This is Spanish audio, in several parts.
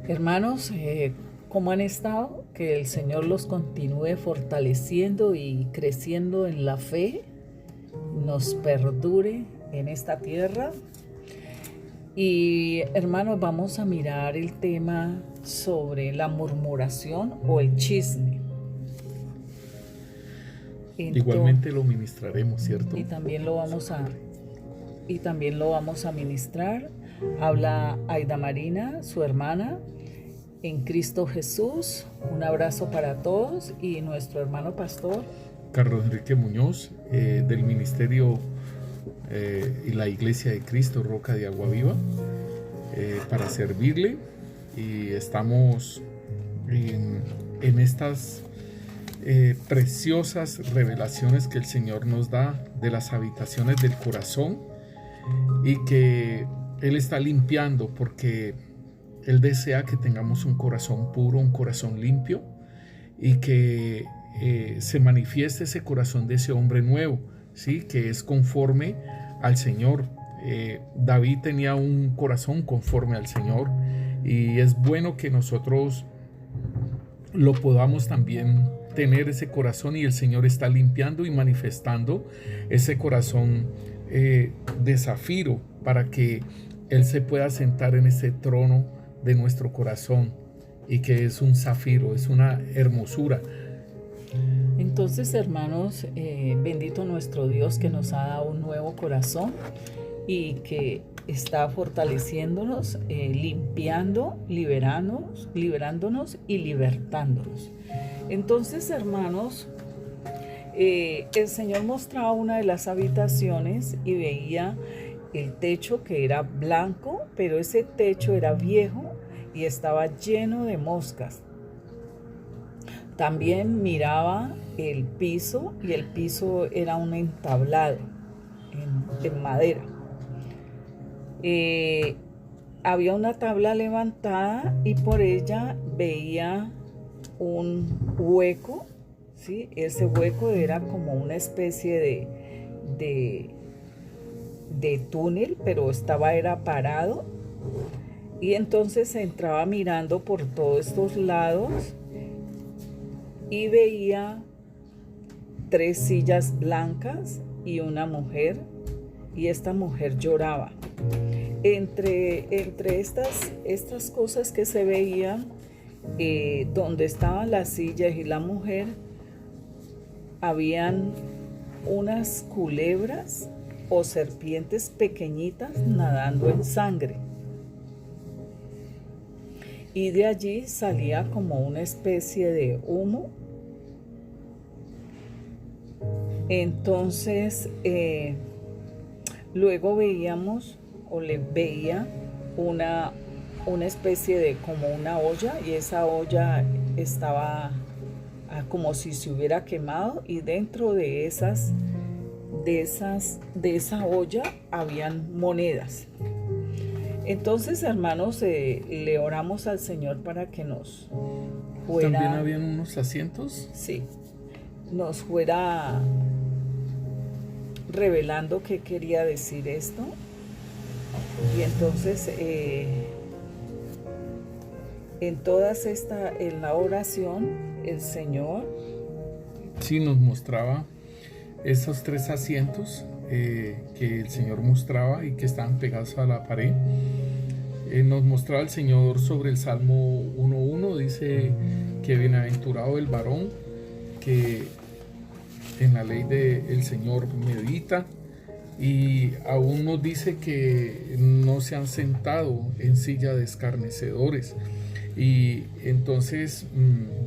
Hermanos, ¿cómo han estado? Que el Señor los continúe fortaleciendo y creciendo en la fe, nos perdure en esta tierra. Y hermanos, vamos a mirar el tema sobre la murmuración o el chisme. Igualmente lo ministraremos, ¿cierto? Y también lo vamos a ministrar. Habla Aida Marina, su hermana, en Cristo Jesús. Un abrazo para todos y nuestro hermano pastor Carlos Enrique Muñoz, del Ministerio y la Iglesia de Cristo, Roca de Agua Viva, para servirle. Y estamos en estas preciosas revelaciones que el Señor nos da de las habitaciones del corazón y que Él está limpiando, porque Él desea que tengamos un corazón puro, un corazón limpio, y que se manifieste ese corazón de ese hombre nuevo, ¿sí? Que es conforme al Señor. David tenía un corazón conforme al Señor, y es bueno que nosotros lo podamos también tener, ese corazón, y el Señor está limpiando y manifestando ese corazón de zafiro, para que Él se pueda sentar en ese trono de nuestro corazón, y que es un zafiro, es una hermosura. Entonces, hermanos, bendito nuestro Dios, que nos ha dado un nuevo corazón y que está fortaleciéndonos, limpiando, liberándonos y libertándonos. Entonces, hermanos, el Señor mostraba una de las habitaciones y veía el techo, que era blanco, pero ese techo era viejo y estaba lleno de moscas. También miraba el piso, y el piso era un entablado en madera. Había una tabla levantada y por ella veía un hueco, ¿sí? Ese hueco era como una especie de túnel, pero era parado. Y entonces entraba mirando por todos estos lados y veía 3 sillas blancas y una mujer, y esta mujer lloraba. Entre estas cosas que se veían, donde estaban las sillas y la mujer, habían unas culebras o serpientes pequeñitas nadando en sangre. Y de allí salía como una especie de humo. Entonces, luego veía una especie de como una olla, y esa olla estaba como si se hubiera quemado, y dentro de esa olla habían monedas. Entonces, hermanos, le oramos al Señor para que nos fuera... ¿También habían unos asientos? Sí, nos fuera revelando qué quería decir esto. Y entonces, en la oración, el Señor... Sí, nos mostraba esos 3 asientos que el Señor mostraba y que estaban pegados a la pared. Nos mostraba el Señor sobre el Salmo 1:1, dice que bienaventurado el varón que en la ley del Señor medita, y aún nos dice que no se han sentado en silla de escarnecedores. Y entonces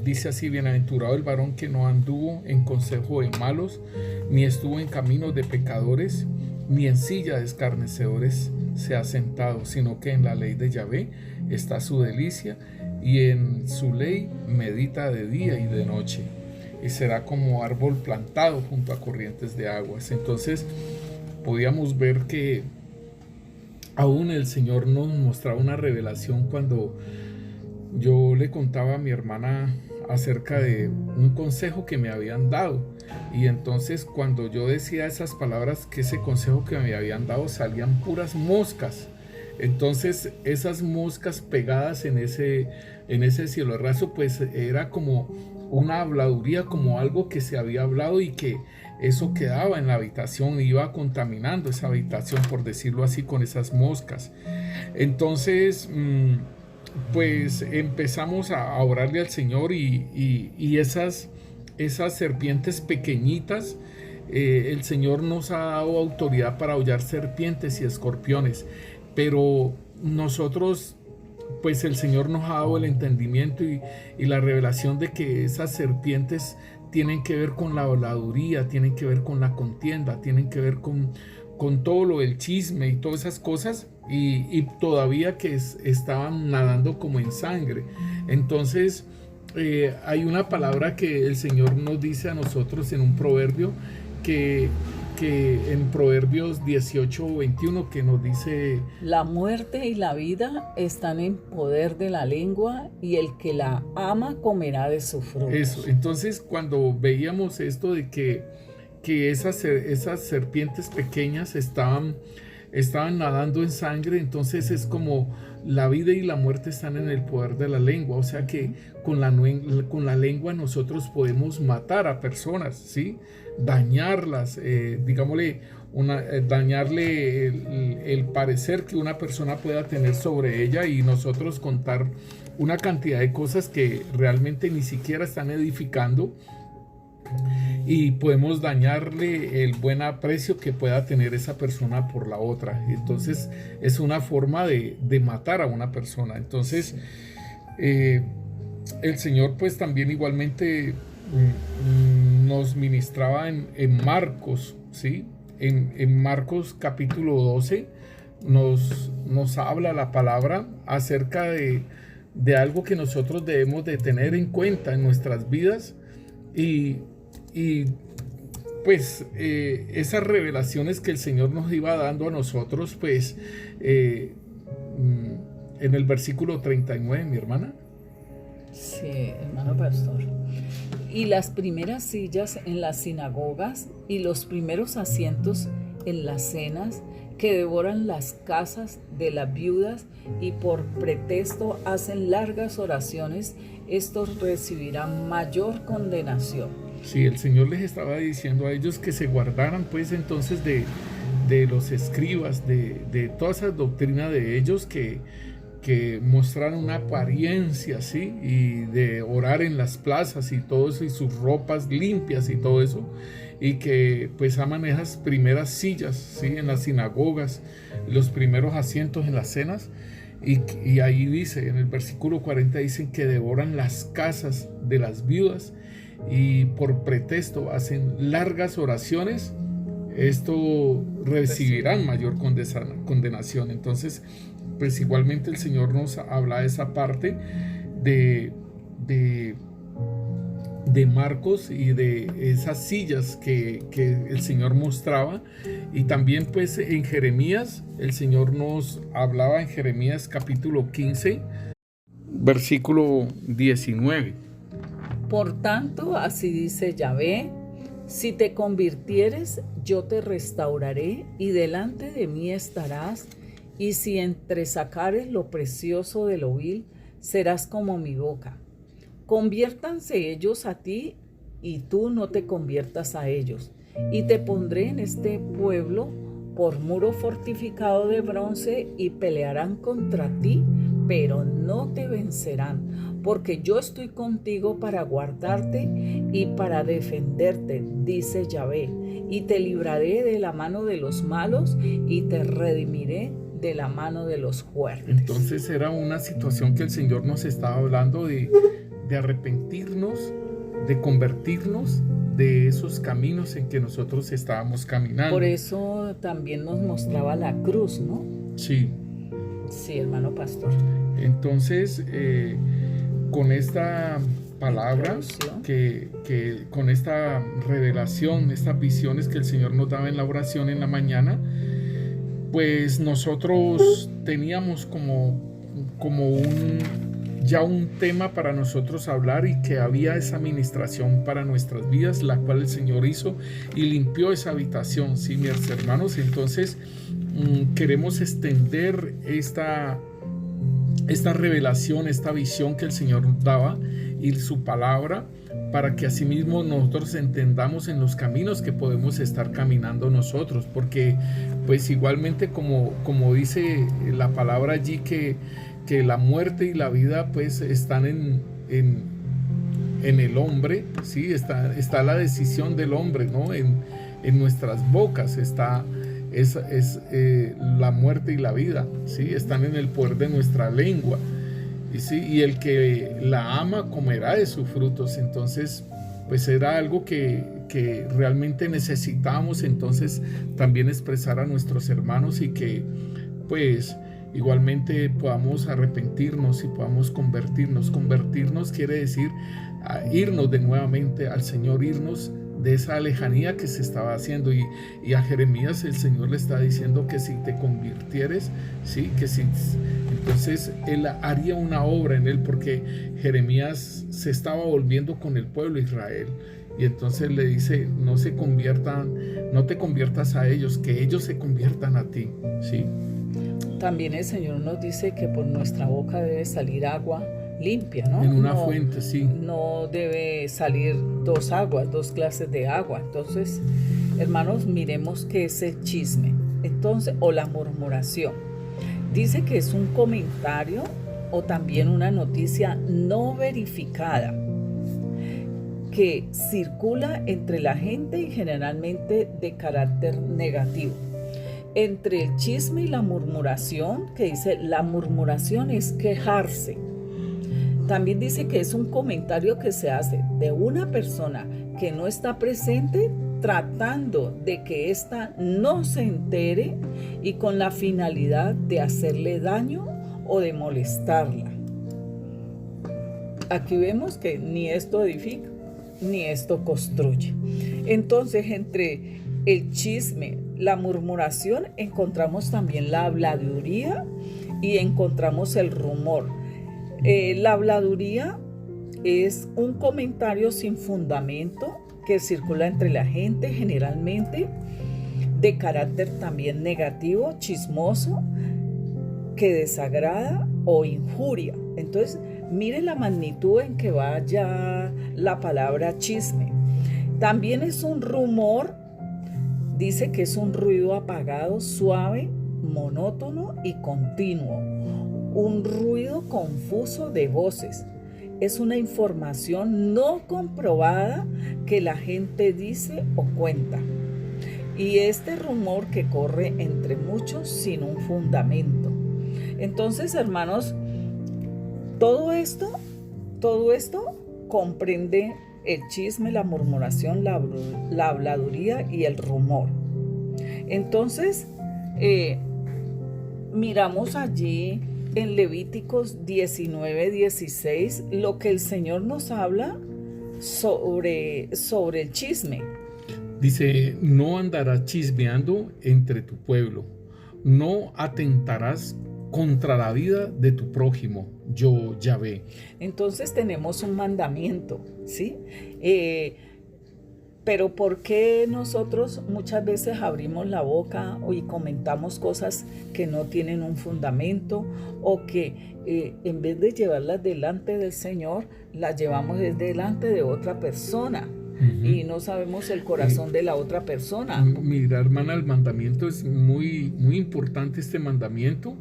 dice así: bienaventurado el varón que no anduvo en consejo de malos, ni estuvo en caminos de pecadores, ni en silla de escarnecedores se ha sentado, sino que en la ley de Yahvé está su delicia, y en su ley medita de día y de noche, y será como árbol plantado junto a corrientes de aguas. Entonces podíamos ver que aún el Señor nos mostraba una revelación cuando yo le contaba a mi hermana acerca de un consejo que me habían dado, y entonces cuando yo decía esas palabras, que ese consejo que me habían dado, salían puras moscas. Entonces esas moscas pegadas en ese cielo raso, pues era como una habladuría, como algo que se había hablado y que eso quedaba en la habitación, iba contaminando esa habitación, por decirlo así, con esas moscas. Entonces, pues empezamos a orarle al Señor y esas serpientes pequeñitas, el Señor nos ha dado autoridad para hollar serpientes y escorpiones, pero nosotros, pues el Señor nos ha dado el entendimiento y la revelación de que esas serpientes tienen que ver con la habladuría, tienen que ver con la contienda, tienen que ver con todo lo del chisme y todas esas cosas, y todavía que estaban nadando como en sangre. Entonces hay una palabra que el Señor nos dice a nosotros en un proverbio, que en Proverbios 18:21, que nos dice: la muerte y la vida están en poder de la lengua, y el que la ama comerá de su fruto. Eso. Entonces, cuando veíamos esto de que esas serpientes pequeñas estaban nadando en sangre, entonces es como la vida y la muerte están en el poder de la lengua. O sea que con la lengua nosotros podemos matar a personas, ¿sí? Dañarlas, digámosle, dañarle el parecer que una persona pueda tener sobre ella, y nosotros contar una cantidad de cosas que realmente ni siquiera están edificando, y podemos dañarle el buen aprecio que pueda tener esa persona por la otra. Entonces es una forma de matar a una persona. Entonces el Señor pues también igualmente nos ministraba en Marcos, ¿sí? En Marcos capítulo 12 nos habla la palabra acerca de algo que nosotros debemos de tener en cuenta en nuestras vidas, y pues esas revelaciones que el Señor nos iba dando a nosotros, pues en el versículo 39, mi hermana. Sí, hermano pastor. Y las primeras sillas en las sinagogas y los primeros asientos en las cenas, que devoran las casas de las viudas y por pretexto hacen largas oraciones, estos recibirán mayor condenación. Sí, el Señor les estaba diciendo a ellos que se guardaran pues entonces de los escribas, de toda esa doctrina de ellos que mostraran una apariencia, ¿sí? Y de orar en las plazas y todo eso, y sus ropas limpias y todo eso, y que pues aman esas primeras sillas, ¿sí? En las sinagogas, los primeros asientos en las cenas, y ahí dice, en el versículo 40 dicen que devoran las casas de las viudas y por pretexto hacen largas oraciones, esto recibirán mayor condenación. Entonces pues igualmente el Señor nos habla de esa parte de Marcos y de esas sillas que el Señor mostraba. Y también pues en Jeremías, el Señor nos hablaba en Jeremías capítulo 15, versículo 19. Por tanto, así dice Yahvé: si te convirtieres, yo te restauraré, y delante de mí estarás, y si entresacares lo precioso de lo vil, serás como mi boca. Conviértanse ellos a ti, y tú no te conviertas a ellos. Y te pondré en este pueblo por muro fortificado de bronce, y pelearán contra ti, pero no te vencerán, porque yo estoy contigo para guardarte y para defenderte, dice Yahvé. Y te libraré de la mano de los malos, y te redimiré de la mano de los fuertes. Entonces era una situación que el Señor nos estaba hablando de arrepentirnos, de convertirnos de esos caminos en que nosotros estábamos caminando. Por eso también nos mostraba la cruz, ¿no? Sí. Sí, hermano pastor. Entonces, con esta palabra, con esta revelación, estas visiones que el Señor nos daba en la oración en la mañana, pues nosotros teníamos como ya un tema para nosotros hablar, y que había esa ministración para nuestras vidas, la cual el Señor hizo y limpió esa habitación, sí, mis hermanos. Entonces queremos extender esta revelación, esta visión que el Señor nos daba y su palabra, para que asimismo nosotros entendamos en los caminos que podemos estar caminando nosotros, porque pues igualmente como dice la palabra allí, que la muerte y la vida pues están en el hombre, ¿sí? Está la decisión del hombre, ¿no? En nuestras bocas está la muerte y la vida, ¿sí? Están en el poder de nuestra lengua. Y el que la ama comerá de sus frutos. Entonces pues era algo que realmente necesitábamos entonces también expresar a nuestros hermanos, y que pues igualmente podamos arrepentirnos y podamos convertirnos. Convertirnos quiere decir irnos de nuevamente al Señor, irnos de esa lejanía que se estaba haciendo, y a Jeremías el Señor le está diciendo que si te convirtieres, ¿sí? Que si entonces él haría una obra en él, porque Jeremías se estaba volviendo con el pueblo de Israel, y entonces le dice: no te conviertas a ellos, que ellos se conviertan a ti, ¿sí? También el Señor nos dice que por nuestra boca debe salir agua limpia, ¿no? En una fuente, sí. No debe salir dos clases de agua. Entonces, hermanos, miremos qué es el chisme. Entonces, o la murmuración. Dice que es un comentario o también una noticia no verificada que circula entre la gente y generalmente de carácter negativo. Entre el chisme y la murmuración, que dice la murmuración es quejarse. También dice que es un comentario que se hace de una persona que no está presente, tratando de que ésta no se entere y con la finalidad de hacerle daño o de molestarla. Aquí vemos que ni esto edifica ni esto construye. Entonces, entre el chisme, la murmuración, encontramos también la habladuría y encontramos el rumor. La habladuría es un comentario sin fundamento que circula entre la gente, generalmente de carácter también negativo, chismoso, que desagrada o injuria. Entonces, mire la magnitud en que vaya la palabra chisme. También es un rumor, dice que es un ruido apagado, suave, monótono y continuo. Un ruido confuso de voces. Es una información no comprobada que la gente dice o cuenta. Y este rumor que corre entre muchos sin un fundamento. Entonces, hermanos, todo esto comprende el chisme, la murmuración, la habladuría y el rumor. Entonces, miramos allí en Levíticos 19:16 lo que el Señor nos habla sobre el chisme. Dice: no andarás chismeando entre tu pueblo, no atentarás contra la vida de tu prójimo, yo Yahvé. Entonces tenemos un mandamiento, ¿sí? Pero ¿por qué nosotros muchas veces abrimos la boca y comentamos cosas que no tienen un fundamento, o que en vez de llevarlas delante del Señor, las llevamos delante de otra persona? Y no sabemos el corazón de la otra persona. Mira, hermana, el mandamiento es muy, muy importante, este mandamiento,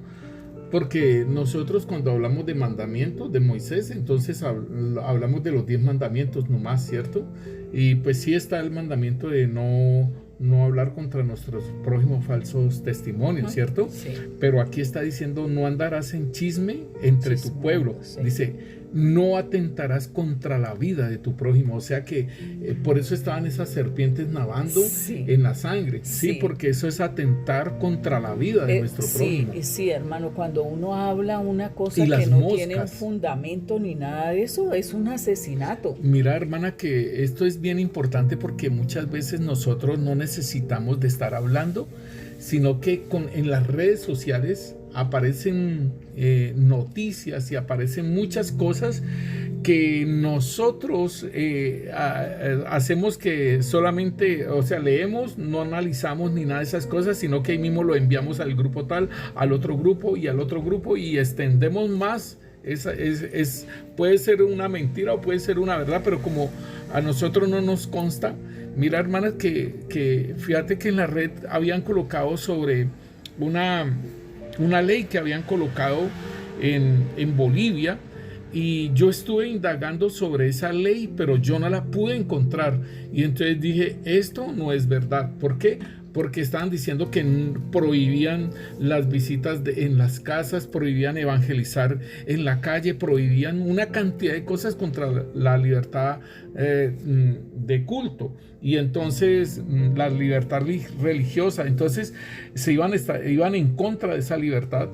porque nosotros cuando hablamos de mandamientos de Moisés, entonces hablamos de los 10 mandamientos nomás, ¿cierto? Y pues sí está el mandamiento de no hablar contra nuestros prójimos falsos testimonios, ¿cierto? Sí. Pero aquí está diciendo: no andarás en chisme entre tu pueblo. Sí. Dice: no atentarás contra la vida de tu prójimo. O sea que por eso estaban esas serpientes nadando en la sangre. Sí, porque eso es atentar contra la vida de nuestro prójimo. Sí, hermano, cuando uno habla una cosa que no tiene un fundamento ni nada de eso, es un asesinato. Mira, hermana, que esto es bien importante, porque muchas veces nosotros no necesitamos de estar hablando, sino que en las redes sociales aparecen noticias y aparecen muchas cosas que nosotros hacemos que solamente, o sea, leemos, no analizamos ni nada de esas cosas, sino que ahí mismo lo enviamos al grupo tal, al otro grupo y al otro grupo y extendemos más. Puede ser una mentira o puede ser una verdad, pero como a nosotros no nos consta, mira, hermanas, que fíjate que en la red habían colocado sobre una ley que habían colocado en Bolivia, y yo estuve indagando sobre esa ley, pero yo no la pude encontrar. Y entonces dije, esto no es verdad. ¿Por qué? Porque estaban diciendo que prohibían las visitas en las casas, prohibían evangelizar en la calle, prohibían una cantidad de cosas contra la libertad de culto. Y entonces la libertad religiosa, entonces se iban en contra de esa libertad.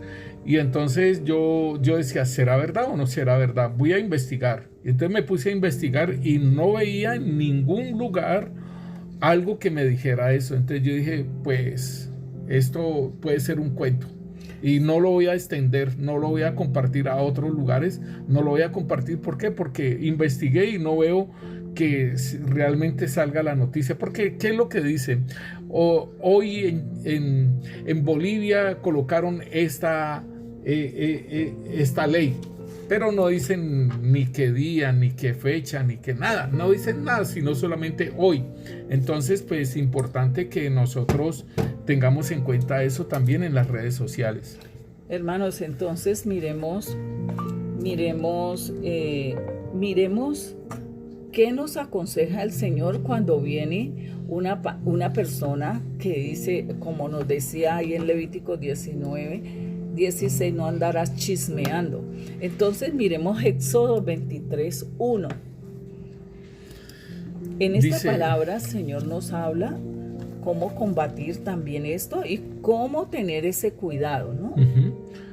Y entonces yo decía, ¿será verdad o no será verdad? Voy a investigar. Y entonces me puse a investigar y no veía en ningún lugar algo que me dijera eso. Entonces yo dije, pues esto puede ser un cuento y no lo voy a extender, no lo voy a compartir a otros lugares, no lo voy a compartir. ¿Por qué? Porque investigué y no veo que realmente salga la noticia. Porque ¿qué es lo que dice? Hoy en Bolivia colocaron esta ley, pero no dicen ni qué día, ni qué fecha, ni qué nada, no dicen nada, sino solamente hoy. Entonces, pues importante que nosotros tengamos en cuenta eso también en las redes sociales. Hermanos, entonces miremos qué nos aconseja el Señor cuando viene una persona que dice, como nos decía ahí en Levítico 19:16, no andarás chismeando. Entonces miremos Éxodo 23:1. En esta palabra, el Señor nos habla cómo combatir también esto y cómo tener ese cuidado, ¿no?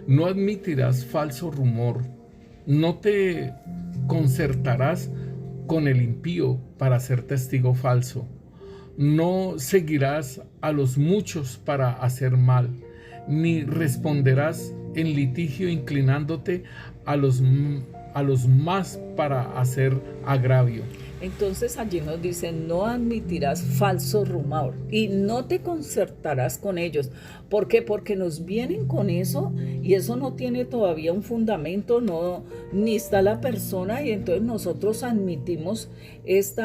No admitirás falso rumor, no te concertarás con el impío para ser testigo falso, no seguirás a los muchos para hacer mal, ni responderás en litigio inclinándote a los más para hacer agravio. Entonces allí nos dice, no admitirás falso rumor y no te concertarás con ellos. ¿Por qué? Porque nos vienen con eso y eso no tiene todavía un fundamento, ni está la persona, y entonces nosotros admitimos este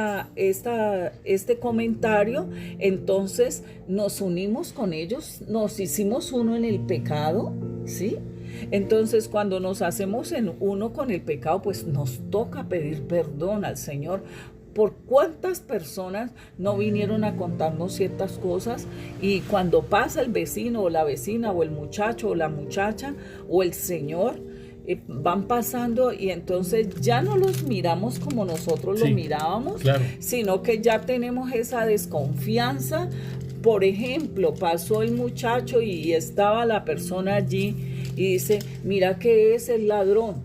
comentario, entonces nos unimos con ellos, nos hicimos uno en el pecado, ¿sí? Entonces cuando nos hacemos en uno con el pecado, pues nos toca pedir perdón al Señor. ¿Por cuántas personas no vinieron a contarnos ciertas cosas? Y cuando pasa el vecino o la vecina o el muchacho o la muchacha o el señor, van pasando y entonces ya no los miramos como nosotros lo mirábamos, claro, sino que ya tenemos esa desconfianza. Por ejemplo, pasó el muchacho y estaba la persona allí y dice, mira que es el ladrón,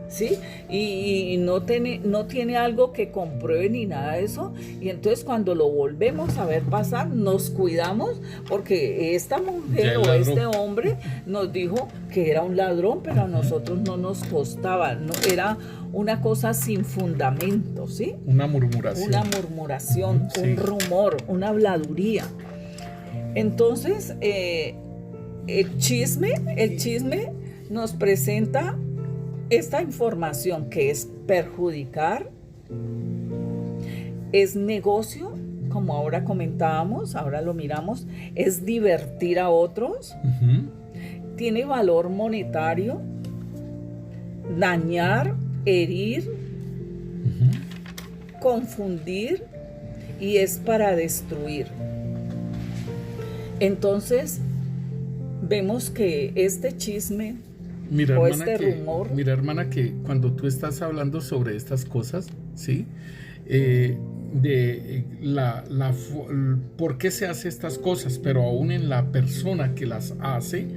¿sí? Y no tiene algo que compruebe ni nada de eso. Y entonces cuando lo volvemos a ver pasar, nos cuidamos porque esta mujer o este hombre nos dijo que era un ladrón, pero a nosotros no nos costaba, no, era una cosa sin fundamento, ¿sí? Una murmuración, sí, un rumor, una habladuría. Entonces, el chisme nos presenta esta información que es perjudicar, es negocio, como ahora comentábamos, ahora lo miramos, es divertir a otros, tiene valor monetario, dañar, herir, confundir y es para destruir. Entonces, vemos que este chisme rumor. Mira, hermana, que cuando tú estás hablando sobre estas cosas, ¿sí? ¿Por qué se hace estas cosas? Pero aún en la persona que las hace,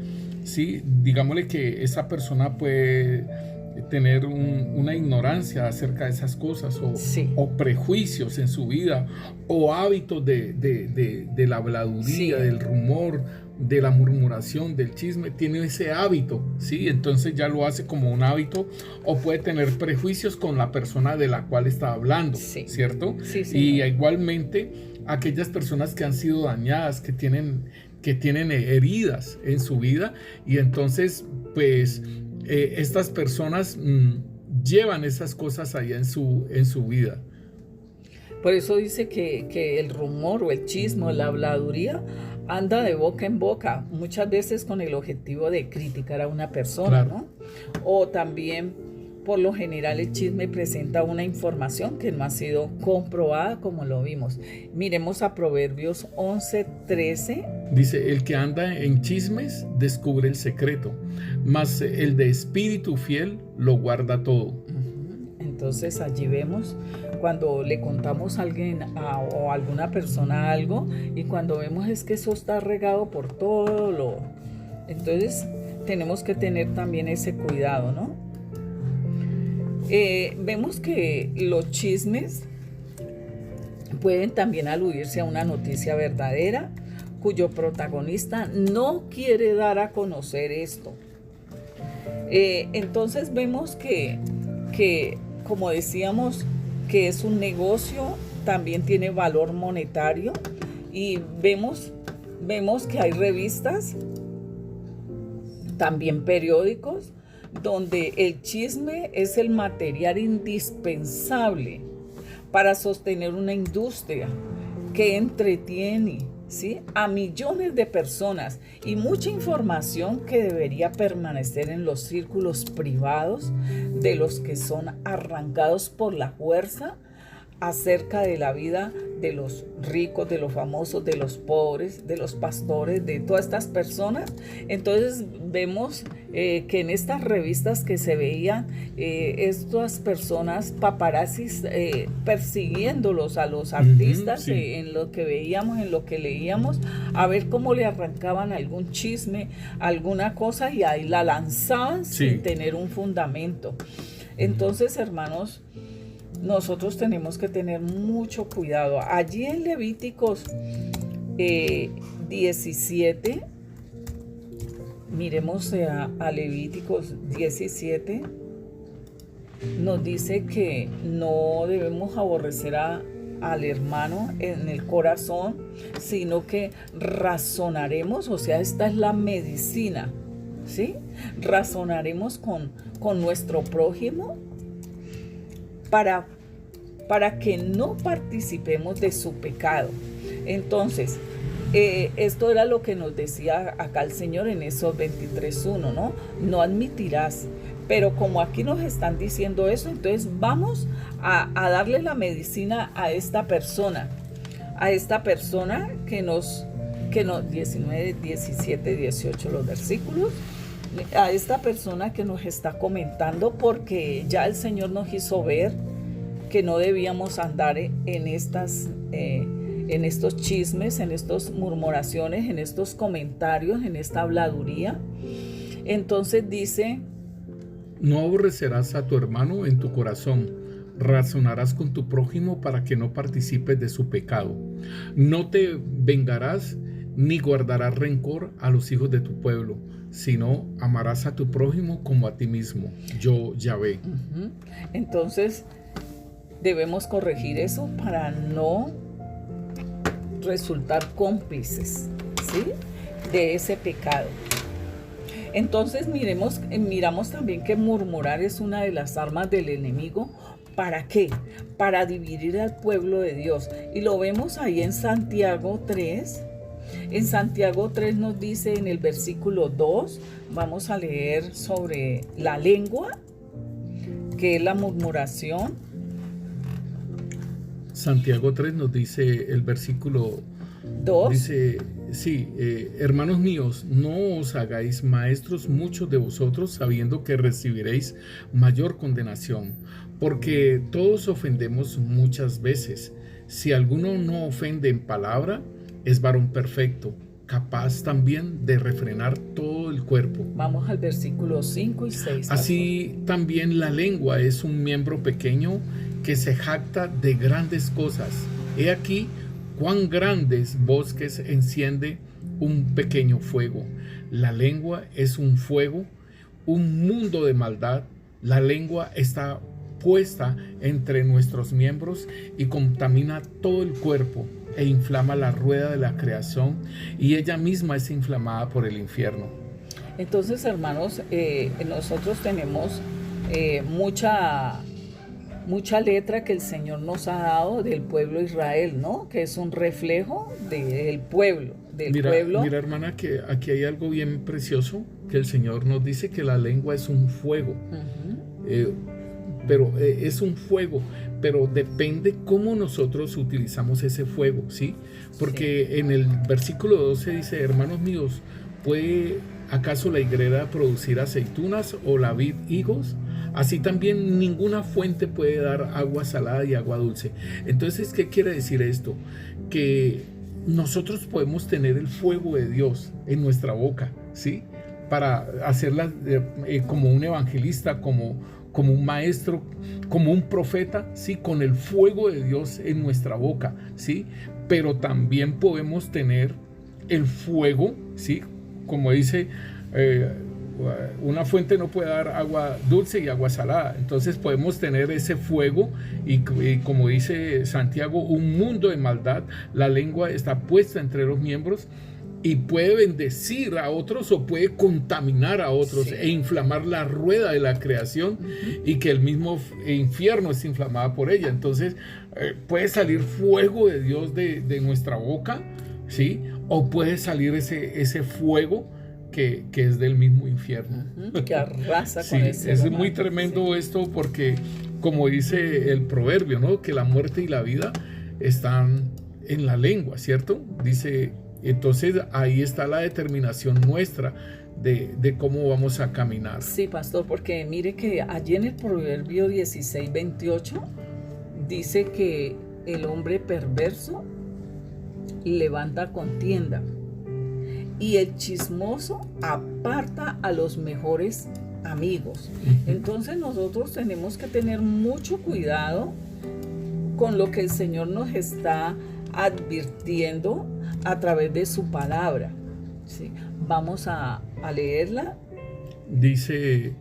¿sí? Digámosle que esa persona puede tener una ignorancia acerca de esas cosas o prejuicios en su vida o hábitos de la habladuría, del rumor, de la murmuración, del chisme, tiene ese hábito, ¿sí? Entonces ya lo hace como un hábito, o puede tener prejuicios con la persona de la cual está hablando, Sí. ¿cierto? Sí, Y señor. igualmente aquellas personas que han sido dañadas, que tienen heridas en su vida, y entonces pues estas personas llevan esas cosas allá en su vida. Por eso dice que el rumor o el chisme o la habladuría anda de boca en boca, muchas veces con el objetivo de criticar a una persona, Claro. ¿no? O también, por lo general, el chisme presenta una información que no ha sido comprobada, como lo vimos. Miremos a Proverbios 11:13. Dice, el que anda en chismes descubre el secreto, mas el de espíritu fiel lo guarda todo. Entonces allí vemos cuando le contamos a alguien o a alguna persona algo, y cuando vemos es que eso está regado por todo lo... Entonces tenemos que tener también ese cuidado, ¿no? Vemos que los chismes pueden también aludirse a una noticia verdadera cuyo protagonista no quiere dar a conocer esto. Entonces vemos que, como decíamos, que es un negocio, también tiene valor monetario, y vemos que hay revistas, también periódicos, donde el chisme es el material indispensable para sostener una industria que entretiene, ¿sí?, a millones de personas, y mucha información que debería permanecer en los círculos privados de los que son arrancados por la fuerza acerca de la vida de los ricos, de los famosos, de los pobres, de los pastores, de todas estas personas. Entonces vemos que en estas revistas que se veían, estas personas paparazzis persiguiéndolos a los artistas, Sí. en lo que veíamos, en lo que leíamos, a ver cómo le arrancaban algún chisme, alguna cosa, y ahí la lanzaban Sí. sin tener un fundamento. Entonces, hermanos, nosotros tenemos que tener mucho cuidado. Allí en Levíticos 17, miremos a Levíticos 17, nos dice que no debemos aborrecer al hermano en el corazón, sino que razonaremos, o sea, esta es la medicina, ¿sí? Razonaremos con nuestro prójimo para que no participemos de su pecado. Entonces, esto era lo que nos decía acá el Señor en esos 23:1, ¿no? No admitirás. Pero como aquí nos están diciendo eso, entonces vamos a darle la medicina a esta persona que nos 19, 17, 18 los versículos, a esta persona que nos está comentando, porque ya el Señor nos hizo ver que no debíamos andar en estos chismes, en estas murmuraciones, en estos comentarios, en esta habladuría. Entonces dice: no aborrecerás a tu hermano en tu corazón, razonarás con tu prójimo para que no participes de su pecado. No te vengarás ni guardarás rencor a los hijos de tu pueblo, sino amarás a tu prójimo como a ti mismo. Yo, Yahvé. Entonces debemos corregir eso para no resultar cómplices, ¿sí?, de ese pecado. Entonces miramos también que murmurar es una de las armas del enemigo. ¿Para qué? Para dividir al pueblo de Dios. Y lo vemos ahí en Santiago 3. En Santiago 3 nos dice en el versículo 2, vamos a leer sobre la lengua, que es la murmuración. Santiago 3 nos dice el versículo 2. Dice, sí, hermanos míos, no os hagáis maestros muchos de vosotros, sabiendo que recibiréis mayor condenación, porque todos ofendemos muchas veces. Si alguno no ofende en palabra, es varón perfecto, capaz también de refrenar todo el cuerpo. Vamos al versículo 5 y 6. Así también la lengua es un miembro pequeño que se jacta de grandes cosas. He aquí cuán grandes bosques enciende un pequeño fuego. La lengua es un fuego, un mundo de maldad. La lengua está puesta entre nuestros miembros y contamina todo el cuerpo e inflama la rueda de la creación, y ella misma es inflamada por el infierno. Entonces, hermanos, nosotros tenemos mucha letra que el Señor nos ha dado del pueblo de Israel, ¿no? Que es un reflejo del pueblo. Mira, hermana, que aquí hay algo bien precioso, que el Señor nos dice que la lengua es un fuego. Pero es un fuego, pero depende cómo nosotros utilizamos ese fuego, ¿sí? Porque en el versículo 12 dice: hermanos míos, ¿puede acaso la higuera producir aceitunas o la vid higos? Así también ninguna fuente puede dar agua salada y agua dulce. Entonces, ¿qué quiere decir esto? Que nosotros podemos tener el fuego de Dios en nuestra boca, ¿sí? Para hacerla como un evangelista, como un maestro, como un profeta, ¿sí? Con el fuego de Dios en nuestra boca, ¿sí? Pero también podemos tener el fuego, ¿sí? Como dice, una fuente no puede dar agua dulce y agua salada. Entonces podemos tener ese fuego y como dice Santiago, un mundo de maldad. La lengua está puesta entre los miembros y puede bendecir a otros o puede contaminar a otros, sí, e inflamar la rueda de la creación, y que el mismo infierno es inflamada por ella. Entonces puede salir fuego de Dios de nuestra boca, ¿sí? O puede salir ese fuego que es del mismo infierno. Que arrasa con ese. Es muy tremendo, sí, esto, porque como dice el proverbio, ¿no? Que la muerte y la vida están en la lengua, ¿cierto? Dice. Entonces ahí está la determinación nuestra de cómo vamos a caminar. Sí, pastor, porque mire que allí en el proverbio 16:28 dice que el hombre perverso levanta contienda y el chismoso aparta a los mejores amigos. Entonces nosotros tenemos que tener mucho cuidado con lo que el Señor nos está advirtiendo a través de su palabra, ¿sí? Vamos a leerla. Dice: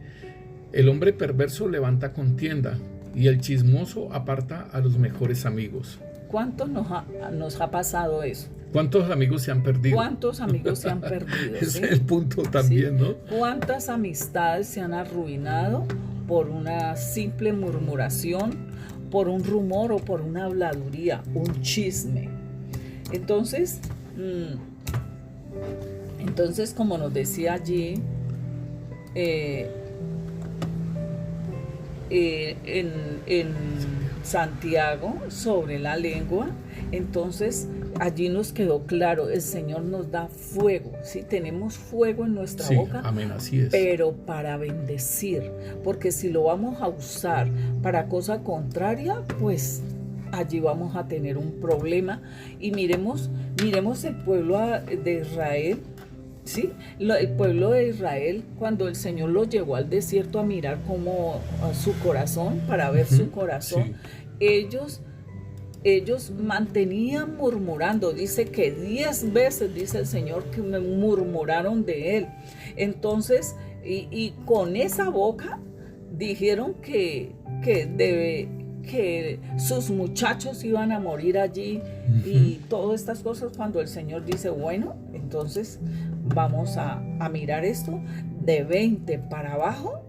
el hombre perverso levanta contienda y el chismoso aparta a los mejores amigos. ¿Cuántos nos ha pasado eso? ¿Cuántos amigos se han perdido? ¿Cuántos amigos se han perdido? Ese ¿sí? es el punto también, ¿sí? ¿No? ¿Cuántas amistades se han arruinado por una simple murmuración, por un rumor o por una habladuría, un chisme? Entonces, como nos decía allí en Santiago sobre la lengua, entonces allí nos quedó claro, el Señor nos da fuego, ¿sí? Tenemos fuego en nuestra boca, amén, así es. Pero para bendecir, porque si lo vamos a usar para cosa contraria, pues allí vamos a tener un problema. Y miremos el pueblo de Israel, ¿sí? El pueblo de Israel, cuando el Señor los llevó al desierto a mirar cómo su corazón, para ver su corazón, sí, ellos mantenían murmurando. Dice que 10 veces, dice el Señor, que murmuraron de él. Entonces, y con esa boca dijeron que sus muchachos iban a morir allí, y todas estas cosas, cuando el Señor dice, bueno, entonces vamos a mirar esto, de 20 para abajo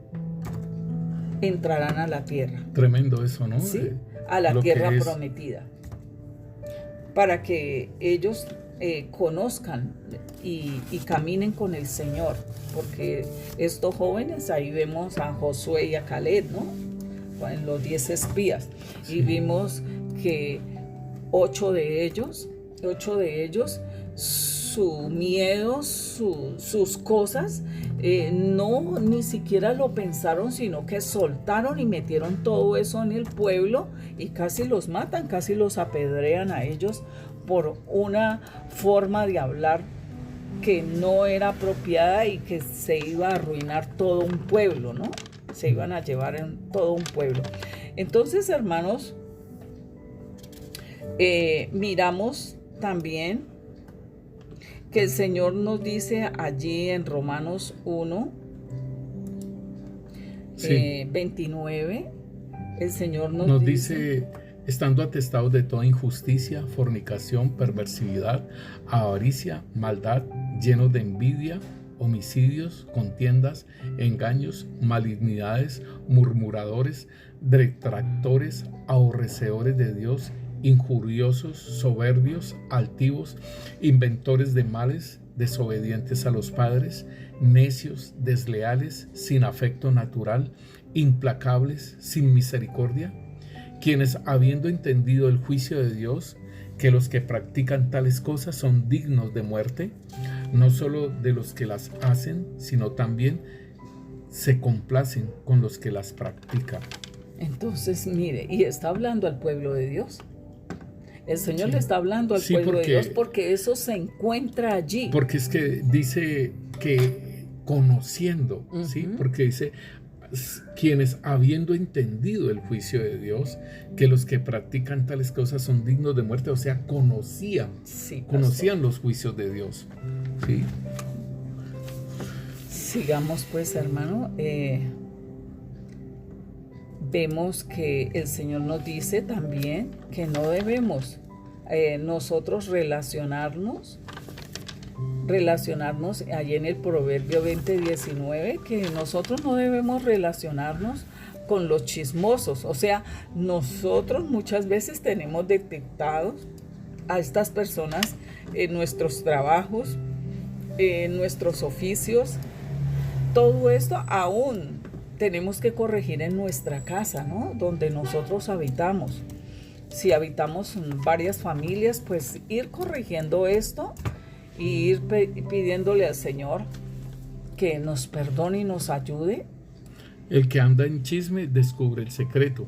entrarán a la tierra. Tremendo eso, ¿no? Sí, a la tierra prometida, para que ellos conozcan y caminen con el Señor, porque estos jóvenes, ahí vemos a Josué y a Caleb, ¿no? En los 10 espías, sí, y vimos que 8 de ellos, su miedo, sus cosas, no ni siquiera lo pensaron, sino que soltaron y metieron todo eso en el pueblo, y casi los matan, casi los apedrean a ellos por una forma de hablar que no era apropiada y que se iba a arruinar todo un pueblo, ¿no? Se iban a llevar en todo un pueblo. Entonces, hermanos, miramos también que el Señor nos dice allí en Romanos 1, Sí. 29, el Señor Nos dice, estando atestados de toda injusticia, fornicación, perversidad, avaricia, maldad, llenos de envidia, homicidios, contiendas, engaños, malignidades, murmuradores, detractores, aborrecedores de Dios, injuriosos, soberbios, altivos, inventores de males, desobedientes a los padres, necios, desleales, sin afecto natural, implacables, sin misericordia, quienes, habiendo entendido el juicio de Dios, que los que practican tales cosas son dignos de muerte, no solo de los que las hacen, sino también se complacen con los que las practican. Entonces, mire, y está hablando al pueblo de Dios. El Señor Sí. le está hablando al Sí, pueblo de porque- Dios porque eso se encuentra allí. Porque es que dice que conociendo, ¿sí? Ujú. Porque dice quienes habiendo entendido el juicio de Dios, que los que practican tales cosas son dignos de muerte, o sea, conocían Sí, pastor. los juicios de Dios, ¿sí? Sigamos pues, hermano. Vemos que el Señor nos dice también que no debemos nosotros relacionarnos allí en el Proverbio 20:19, que nosotros no debemos relacionarnos con los chismosos. O sea, nosotros muchas veces tenemos detectados a estas personas en nuestros trabajos, en nuestros oficios. Todo esto aún tenemos que corregir en nuestra casa, ¿no? Donde nosotros habitamos. Si habitamos en varias familias, pues ir corrigiendo esto y ir pidiéndole al Señor que nos perdone y nos ayude. El que anda en chisme descubre el secreto.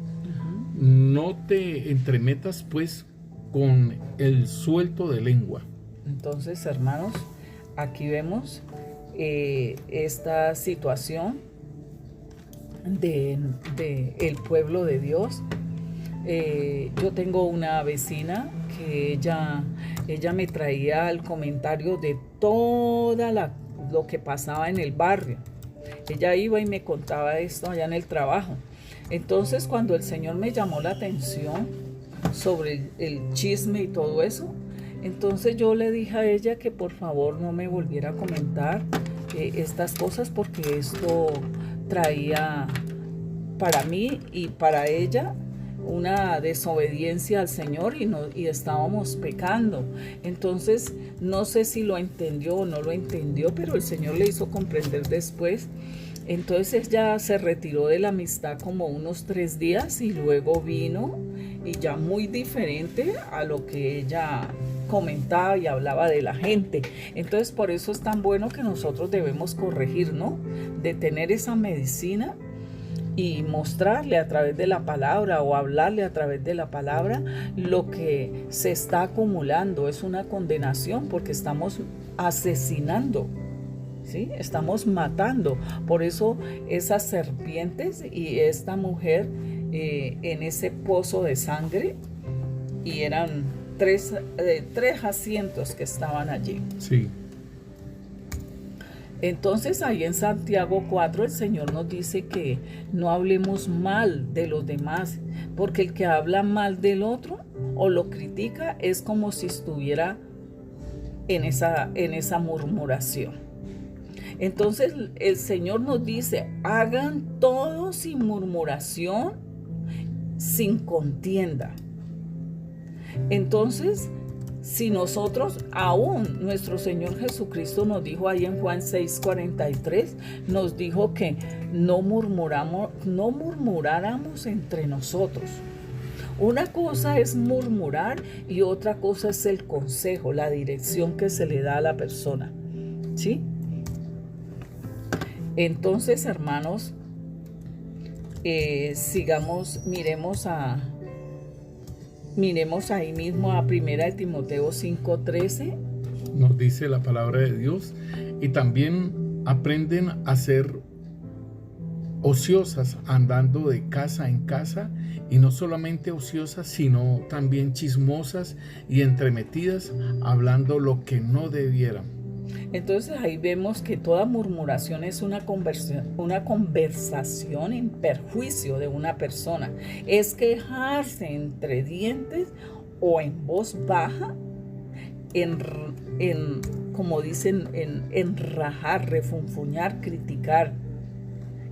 No te entremetas pues con el suelto de lengua. Entonces, hermanos, aquí vemos esta situación de el pueblo de Dios. Yo tengo una vecina que ella me traía el comentario de toda lo que pasaba en el barrio. Ella iba y me contaba esto allá en el trabajo. Entonces, cuando el Señor me llamó la atención sobre el chisme y todo eso, entonces yo le dije a ella que por favor no me volviera a comentar estas cosas, porque esto traía para mí y para ella una desobediencia al Señor y estábamos pecando. Entonces, no sé si lo entendió o no lo entendió, pero el Señor le hizo comprender después. Entonces ella se retiró de la amistad como unos 3 días y luego vino, y ya muy diferente a lo que ella comentaba y hablaba de la gente. Entonces, por eso es tan bueno que nosotros debemos corregir, ¿no? De tener esa medicina y mostrarle a través de la palabra o hablarle a través de la palabra lo que se está acumulando. Es una condenación porque estamos asesinando, ¿sí? Estamos matando. Por eso esas serpientes y esta mujer en ese pozo de sangre, y eran tres asientos que estaban allí. Sí. Entonces ahí en Santiago 4 el Señor nos dice que no hablemos mal de los demás, porque el que habla mal del otro o lo critica es como si estuviera en esa murmuración. Entonces el Señor nos dice, hagan todo sin murmuración, sin contienda. Entonces, si nosotros, aún nuestro Señor Jesucristo nos dijo ahí en Juan 6:43, nos dijo que no murmuráramos entre nosotros. Una cosa es murmurar y otra cosa es el consejo, la dirección que se le da a la persona, ¿sí? Entonces, hermanos, miremos ahí mismo a 1 Timoteo 5:13. Nos dice la palabra de Dios, y también aprenden a ser ociosas, andando de casa en casa, y no solamente ociosas, sino también chismosas y entremetidas, hablando lo que no debieran. Entonces ahí vemos que toda murmuración es una conversación en perjuicio de una persona. Es quejarse entre dientes o en voz baja, como dicen, en rajar, refunfuñar, criticar.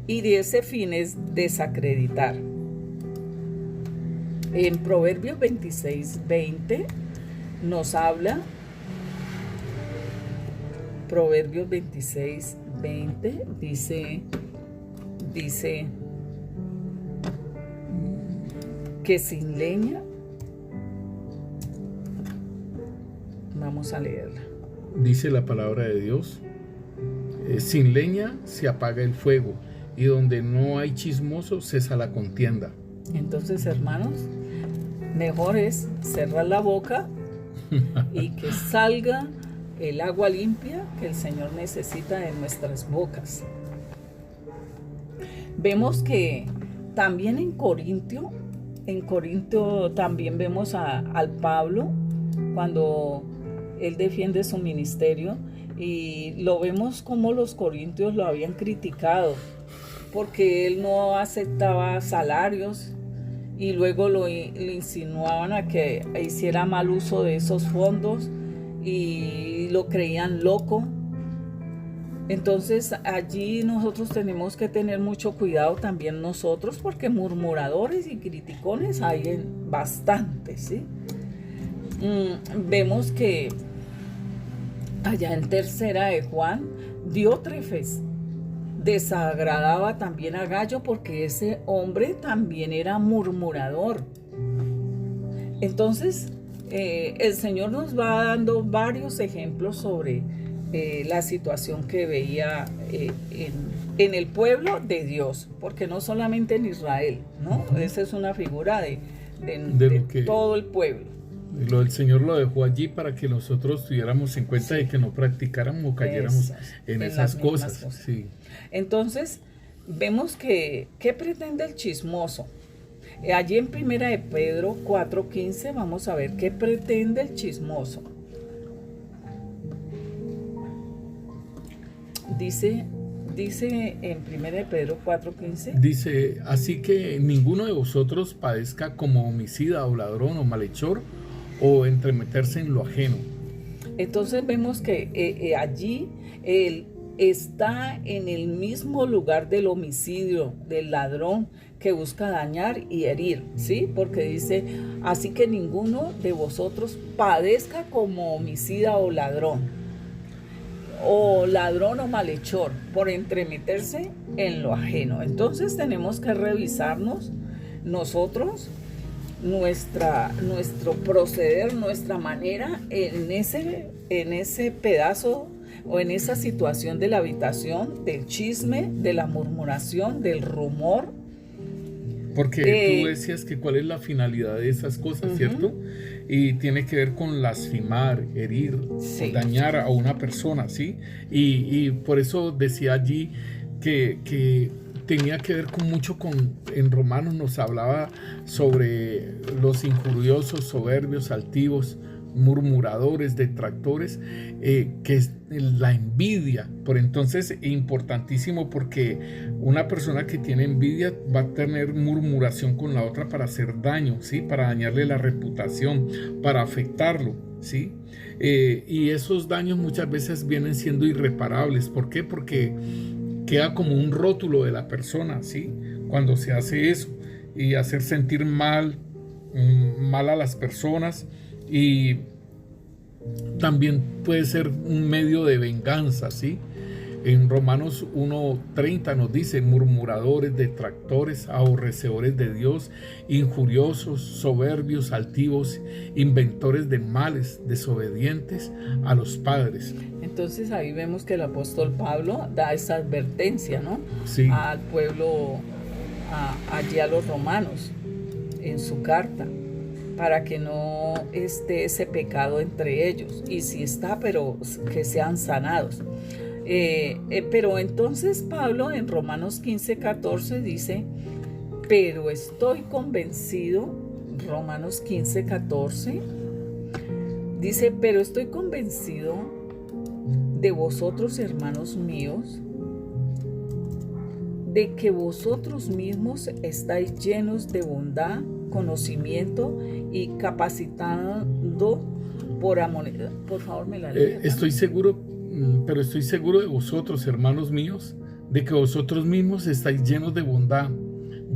Y de ese fin es desacreditar. En Proverbios 26:20 nos habla. Proverbios 26:20 dice que sin leña, vamos a leerla. Dice la palabra de Dios, sin leña se apaga el fuego, y donde no hay chismoso cesa la contienda. Entonces, hermanos, mejor es cerrar la boca y que salga el agua limpia que el Señor necesita de nuestras bocas. Vemos que también en Corinto también vemos al Pablo cuando él defiende su ministerio, y lo vemos como los corintios lo habían criticado porque él no aceptaba salarios, y luego le insinuaban a que hiciera mal uso de esos fondos y lo creían loco. Entonces allí nosotros tenemos que tener mucho cuidado también nosotros, porque murmuradores y criticones hay bastantes, ¿sí? Vemos que allá en Tercera de Juan, Diótrefes desagradaba también a Gallo porque ese hombre también era murmurador. Entonces el Señor nos va dando varios ejemplos sobre la situación que veía en el pueblo de Dios, porque no solamente en Israel, ¿no? Esa es una figura de todo el pueblo. El Señor lo dejó allí para que nosotros tuviéramos en cuenta de que no practicáramos o cayéramos en esas cosas. Sí. Entonces, vemos que ¿qué pretende el chismoso? Allí en 1 de Pedro 4:15 vamos a ver qué pretende el chismoso. Dice en 1 de Pedro 4:15. Dice, así que ninguno de vosotros padezca como homicida o ladrón o malhechor, o entremeterse en lo ajeno. Entonces vemos que allí él está en el mismo lugar del homicidio, del ladrón que busca dañar y herir, ¿sí? Porque dice, así que ninguno de vosotros padezca como homicida o ladrón o malhechor por entremeterse en lo ajeno. Entonces tenemos que revisarnos nosotros, nuestro proceder, nuestra manera en ese pedazo o en esa situación de la habitación, del chisme, de la murmuración, del rumor. Porque tú decías que cuál es la finalidad de esas cosas, ¿cierto? Y tiene que ver con lastimar, herir, sí, dañar a una persona, ¿sí? Y por eso decía allí que tenía que ver en Romanos nos hablaba sobre los injuriosos, soberbios, altivos, murmuradores, detractores, que es la envidia. Por entonces, importantísimo, porque una persona que tiene envidia va a tener murmuración con la otra para hacer daño, ¿sí? Para dañarle la reputación, para afectarlo, ¿sí? Y esos daños muchas veces vienen siendo irreparables. ¿Por qué? Porque queda como un rótulo de la persona, ¿sí? Cuando se hace eso, y hacer sentir mal a las personas, y también puede ser un medio de venganza, ¿sí? En Romanos 1:30 nos dice, murmuradores, detractores, aborrecedores de Dios, injuriosos, soberbios, altivos, inventores de males, desobedientes a los padres. Entonces ahí vemos que el apóstol Pablo da esa advertencia, ¿no? Sí. Al pueblo, allí a los romanos, en su carta, para que no esté ese pecado entre ellos, y si está, pero que sean sanados. Pero entonces Pablo en Romanos 15:14 dice, pero estoy convencido, Romanos 15:14, dice, pero estoy convencido de vosotros, hermanos míos, de que vosotros mismos estáis llenos de bondad, conocimiento y capacitando por amonestad. Por favor, me la lea. Estoy seguro de vosotros, hermanos míos, de que vosotros mismos estáis llenos de bondad,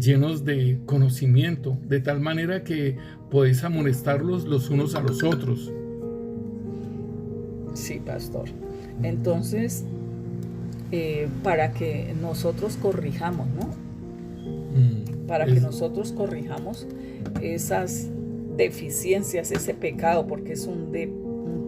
llenos de conocimiento, de tal manera que podéis amonestarlos los unos a los otros. Sí, pastor. Entonces, para que nosotros corrijamos, ¿no? Para que nosotros corrijamos esas deficiencias, ese pecado, porque es un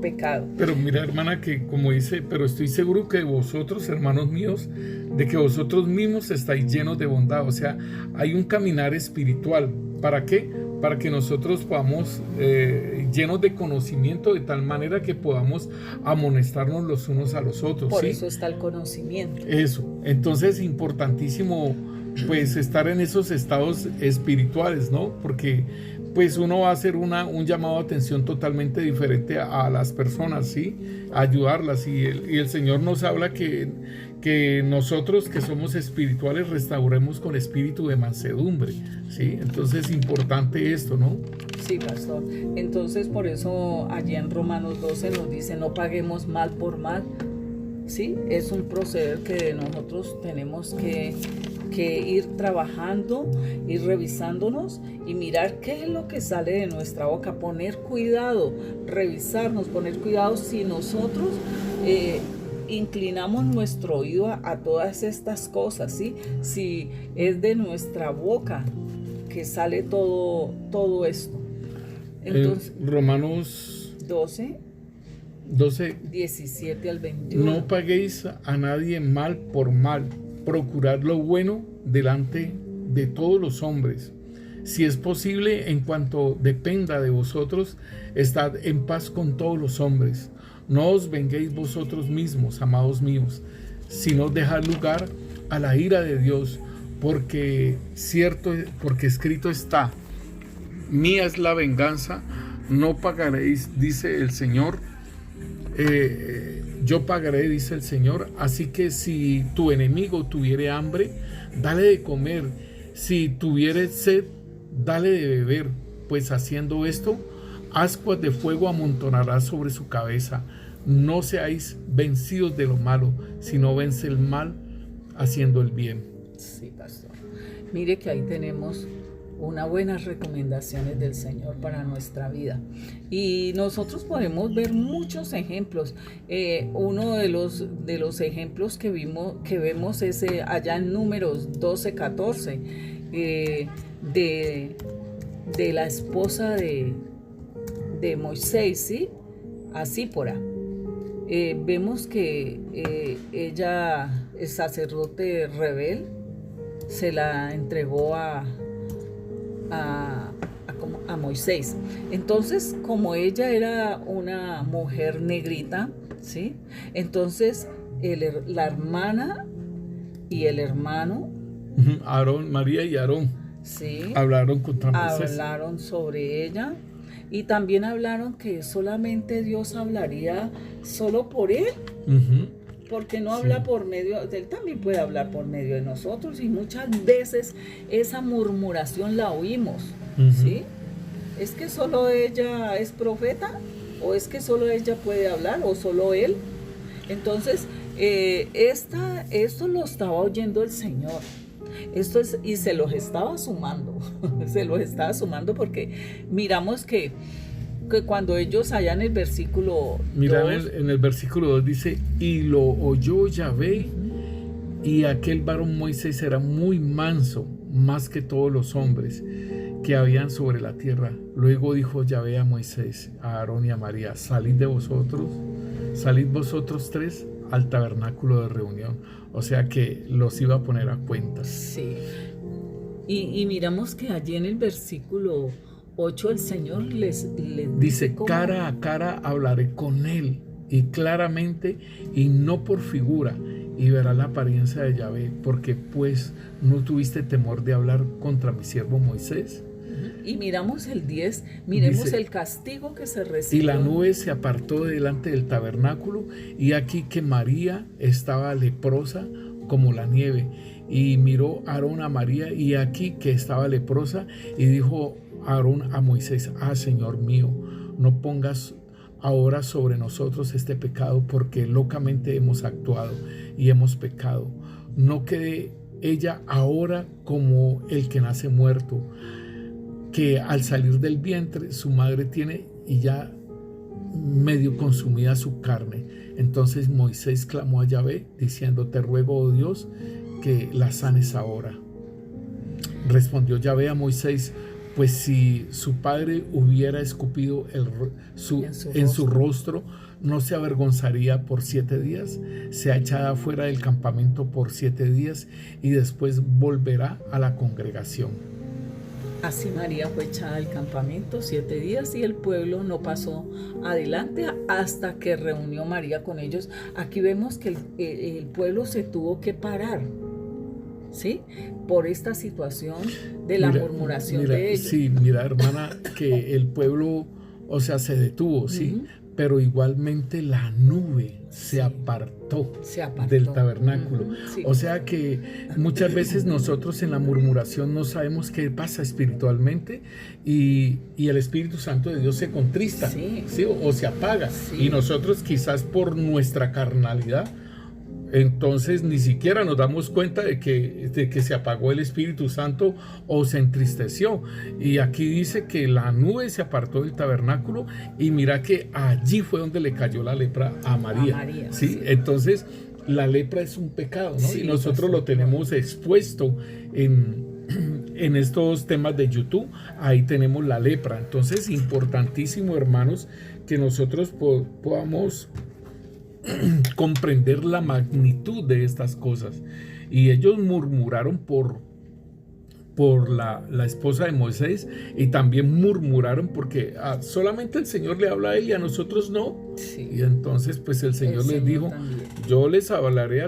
pecado. Pero mira, hermana, que como dice, pero estoy seguro que vosotros, hermanos míos, de que vosotros mismos estáis llenos de bondad. O sea, hay un caminar espiritual. ¿Para qué? Para que nosotros podamos, llenos de conocimiento, de tal manera que podamos amonestarnos los unos a los otros. Por ¿sí? eso está el conocimiento. Eso. Entonces, importantísimo, pues, estar en esos estados espirituales, ¿no? Porque pues uno va a hacer un llamado de atención totalmente diferente a las personas, ¿sí? A ayudarlas. Y el Señor nos habla que nosotros que somos espirituales restauremos con espíritu de mansedumbre, ¿sí? Entonces es importante esto, ¿no? Sí, pastor. Entonces por eso allí en Romanos 12 nos dice, no paguemos mal por mal, ¿sí? Es un proceder que nosotros tenemos que ir trabajando, ir revisándonos y mirar qué es lo que sale de nuestra boca, poner cuidado, revisarnos, poner cuidado si nosotros inclinamos nuestro oído a todas estas cosas, ¿sí? Si es de nuestra boca que sale todo esto. Entonces, Romanos 12, 17 al 21. No paguéis a nadie mal por mal, procurad lo bueno delante de todos los hombres. Si es posible, en cuanto dependa de vosotros, estad en paz con todos los hombres. No os venguéis vosotros mismos, amados míos, sino dejad lugar a la ira de Dios, porque escrito está, mía es la venganza, no pagaréis, dice el Señor. Yo pagaré, dice el Señor. Así que si tu enemigo tuviere hambre, dale de comer. Si tuviere sed, dale de beber. Pues haciendo esto, ascuas de fuego amontonará sobre su cabeza. No seáis vencidos de lo malo, sino vence el mal haciendo el bien. Sí, pastor. Mire que ahí tenemos unas buenas recomendaciones del Señor para nuestra vida. Y nosotros podemos ver muchos ejemplos. Uno de los ejemplos que vemos es allá en Números 12:14, de la esposa de Moisés, ¿sí? A Zípora. Vemos que ella, el sacerdote rebel, se la entregó a Moisés. Entonces, como ella era una mujer negrita, ¿sí? Entonces la hermana y el hermano, Aarón, María y Aarón, ¿sí? hablaron contra Moisés. Hablaron sobre ella y también hablaron que solamente Dios hablaría solo por él. Porque no habla por medio de él, también puede hablar por medio de nosotros, y muchas veces esa murmuración la oímos, ¿sí? ¿Es que solo ella es profeta? ¿O es que solo ella puede hablar? ¿O solo él? Entonces, esto lo estaba oyendo el Señor. Y se los estaba sumando, porque miramos que cuando ellos allá en el versículo 2, en el versículo 2 dice, y lo oyó Yahvé, y aquel varón Moisés era muy manso, más que todos los hombres que habían sobre la tierra. Luego dijo Yahvé a Moisés, a Aarón y a María, salid vosotros tres al tabernáculo de reunión. O sea que los iba a poner a cuentas. Sí. Y miramos que allí en el versículo 8 el Señor les dice, cara a cara hablaré con él y claramente y no por figura, y verás la apariencia de Yahvé, porque pues no tuviste temor de hablar contra mi siervo Moisés. Y miramos el 10, miremos Dice, el castigo que se y recibió. la nube se apartó delante del tabernáculo, y aquí que María estaba leprosa como la nieve. Y miró Aarón a María, y aquí que estaba leprosa, y dijo Aarón a Moisés: ah, Señor mío, no pongas ahora sobre nosotros este pecado, porque locamente hemos actuado y hemos pecado. No quede ella ahora como el que nace muerto, que al salir del vientre su madre tiene y ya medio consumida su carne. Entonces Moisés clamó a Yahvé diciendo: te ruego, oh Dios, que la sanes ahora. Respondió Yahvé a Moisés: pues si su padre hubiera escupido en su rostro, ¿no se avergonzaría por 7 días? Sea echada fuera del campamento por 7 días y después volverá a la congregación. Así María fue echada del campamento 7 días y el pueblo no pasó adelante hasta que reunió María con ellos. Aquí vemos que el pueblo se tuvo que parar, ¿sí? Por esta situación de la murmuración de ellos. Sí, mira, hermana, que el pueblo, o sea, se detuvo, sí, pero igualmente la nube se apartó del tabernáculo. Sí. O sea que muchas veces nosotros en la murmuración no sabemos qué pasa espiritualmente y el Espíritu Santo de Dios se contrista, ¿sí? O se apaga. Sí. Y nosotros quizás por nuestra carnalidad, entonces ni siquiera nos damos cuenta de que se apagó el Espíritu Santo o se entristeció. Y aquí dice que la nube se apartó del tabernáculo y mira que allí fue donde le cayó la lepra a María. ¿Sí? Sí. Entonces la lepra es un pecado, ¿no? Sí, y nosotros lo tenemos expuesto en estos temas de YouTube. Ahí tenemos la lepra. Entonces, importantísimo, hermanos, que nosotros podamos comprender la magnitud de estas cosas. Y ellos murmuraron por la esposa de Moisés, y también murmuraron porque solamente el Señor le habla a él y a nosotros no. Sí. Y entonces pues el Señor les dijo también: yo les hablaré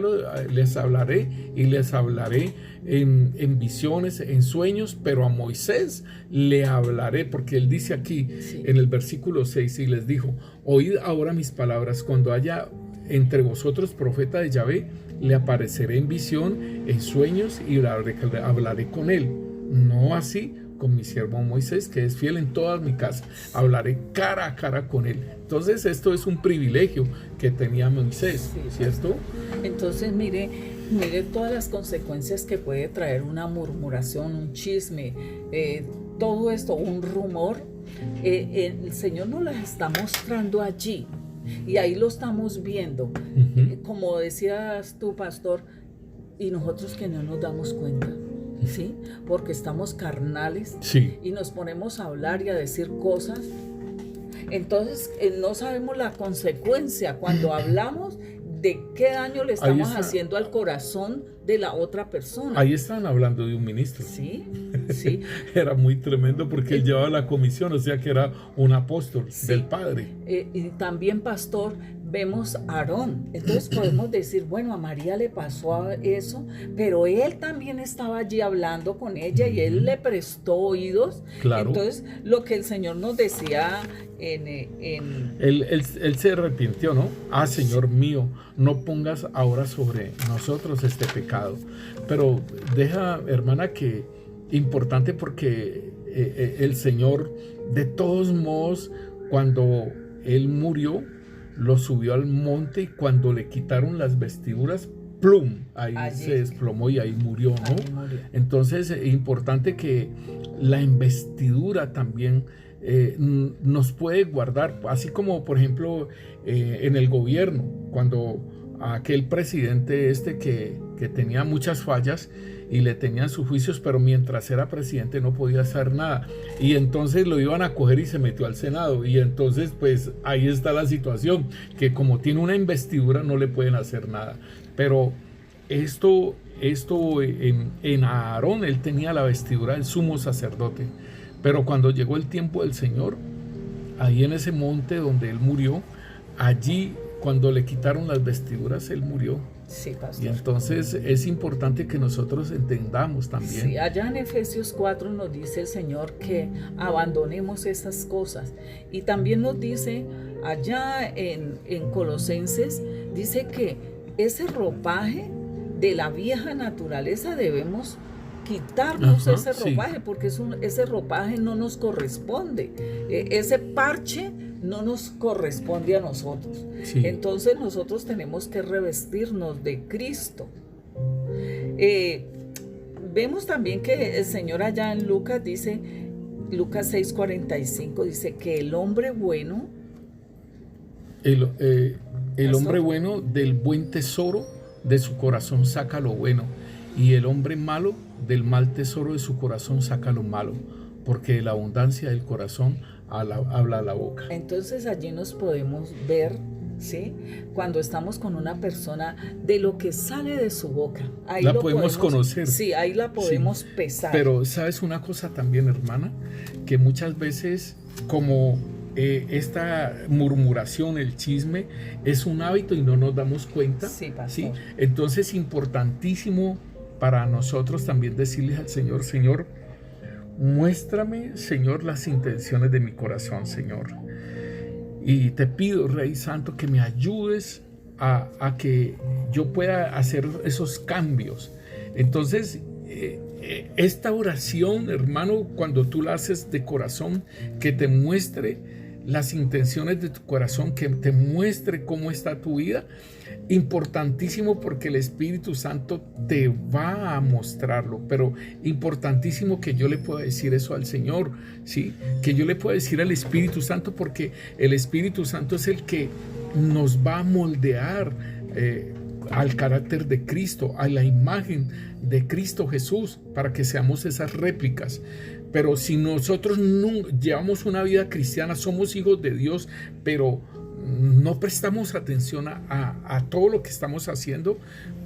y les hablaré en visiones, en sueños, pero a Moisés le hablaré, porque él dice aquí en el versículo 6, y les dijo: oíd ahora mis palabras, cuando haya entre vosotros profeta de Yahvé, le apareceré en visión, en sueños, y hablaré con él. No así con mi siervo Moisés, que es fiel en toda mi casa. Hablaré cara a cara con él. Entonces esto es un privilegio que tenía Moisés, ¿cierto? Entonces mire todas las consecuencias que puede traer una murmuración, un chisme, todo esto, un rumor. El Señor nos las está mostrando allí. Y ahí lo estamos viendo, como decías tú, pastor, y nosotros que no nos damos cuenta, ¿sí? Porque estamos carnales, y nos ponemos a hablar y a decir cosas. Entonces no sabemos la consecuencia cuando hablamos de qué daño le estamos haciendo al corazón de la otra persona. Ahí están hablando de un ministro. Sí. Era muy tremendo porque él llevaba la comisión, o sea que era un apóstol del Padre. Y también, pastor, vemos a Aarón. Entonces podemos decir, bueno, a María le pasó eso, pero él también estaba allí hablando con ella y él le prestó oídos. Claro. Entonces, lo que el Señor nos decía Él se arrepintió, ¿no? Ah, Señor mío, no pongas ahora sobre nosotros este pecado. Pero deja, hermana, que importante, porque el Señor, de todos modos, cuando él murió, lo subió al monte, y cuando le quitaron las vestiduras, ¡plum! Allí se desplomó y ahí murió, ¿no? Ahí murió. Entonces, importante que la investidura también nos puede guardar, así como por ejemplo en el gobierno, cuando aquel presidente que tenía muchas fallas y le tenían sus juicios, pero mientras era presidente no podía hacer nada, y entonces lo iban a coger y se metió al Senado, y entonces pues ahí está la situación, que como tiene una investidura no le pueden hacer nada. Pero esto en Aarón, él tenía la vestidura del sumo sacerdote, pero cuando llegó el tiempo del Señor, ahí en ese monte donde él murió, allí cuando le quitaron las vestiduras, él murió. Sí, Y pastor. entonces es importante que nosotros entendamos también. Sí, allá en Efesios 4 nos dice el Señor que abandonemos esas cosas. Y también nos dice allá en Colosenses, dice que ese ropaje de la vieja naturaleza debemos quitarnos Ajá, ese sí. ropaje, porque ese ropaje no nos corresponde. Ese parche no nos corresponde a nosotros. Sí. Entonces nosotros tenemos que revestirnos de Cristo. Vemos también que el Señor allá en Lucas dice, Lucas 6:45, dice que el hombre bueno, El Pastor. hombre bueno del buen tesoro de su corazón saca lo bueno, y el hombre malo del mal tesoro de su corazón saca lo malo, porque de la abundancia del corazón habla la boca. entonces allí nos podemos ver, ¿sí? Cuando estamos con una persona, de lo que sale de su boca. Ahí La lo podemos conocer. Sí, ahí la podemos Sí. pesar. Pero sabes una cosa también, hermana, que muchas veces como esta murmuración, el chisme, es un hábito y no nos damos cuenta. Sí, pastor. ¿Sí? Entonces es importantísimo para nosotros también decirles al Señor, Señor, muéstrame, Señor, las intenciones de mi corazón, Señor. Y te pido, Rey Santo, que me ayudes a que yo pueda hacer esos cambios. Entonces, esta oración, hermano, cuando tú la haces de corazón, que te muestre las intenciones de tu corazón, que te muestre cómo está tu vida, importantísimo, porque el Espíritu Santo te va a mostrarlo, pero importantísimo que yo le pueda decir eso al Señor, ¿sí? Que yo le pueda decir al Espíritu Santo, porque el Espíritu Santo es el que nos va a moldear al carácter de Cristo, a la imagen de Cristo Jesús, para que seamos esas réplicas. Pero si nosotros no llevamos una vida cristiana, somos hijos de Dios, pero no prestamos atención a todo lo que estamos haciendo,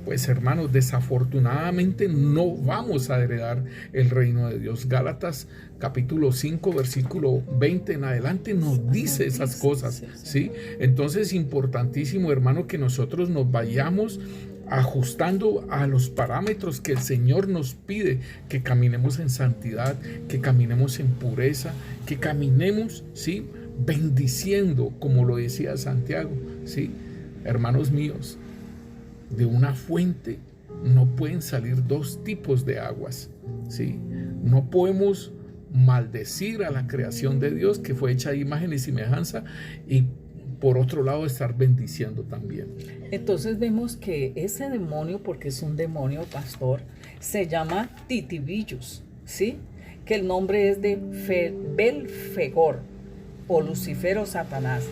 pues hermanos, desafortunadamente no vamos a heredar el reino de Dios. Gálatas capítulo 5 versículo 20 en adelante nos dice esas cosas, ¿sí? Entonces es importantísimo, hermano, que nosotros nos vayamos ajustando a los parámetros que el Señor nos pide, que caminemos en santidad, que caminemos en pureza, que caminemos, ¿sí?, bendiciendo, como lo decía Santiago, ¿sí? Hermanos míos, de una fuente no pueden salir dos tipos de aguas, ¿sí? No podemos maldecir a la creación de Dios, que fue hecha a imagen y semejanza, y por otro lado estar bendiciendo también. Entonces vemos que ese demonio, porque es un demonio, pastor, se llama Titibillus, ¿sí? Que el nombre es de Belfegor, o Lucifer o Satanás.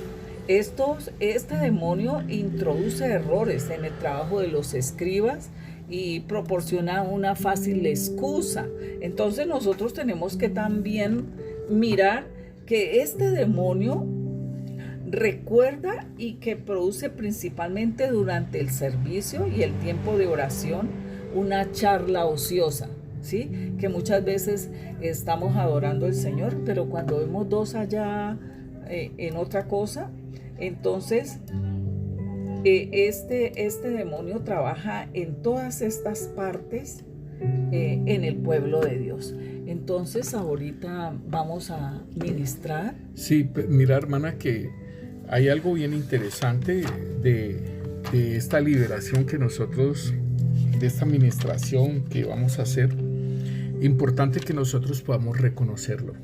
Este demonio introduce errores en el trabajo de los escribas y proporciona una fácil excusa. Entonces nosotros tenemos que también mirar que este demonio recuerda y que produce principalmente durante el servicio y el tiempo de oración una charla ociosa, ¿sí? Que muchas veces estamos adorando al Señor, pero cuando vemos dos allá en otra cosa, entonces este demonio trabaja en todas estas partes en el pueblo de Dios. Entonces ahorita vamos a ministrar. Sí, mira, hermana, que hay algo bien interesante de esta liberación que nosotros, de esta administración que vamos a hacer. Importante que nosotros podamos reconocerlo,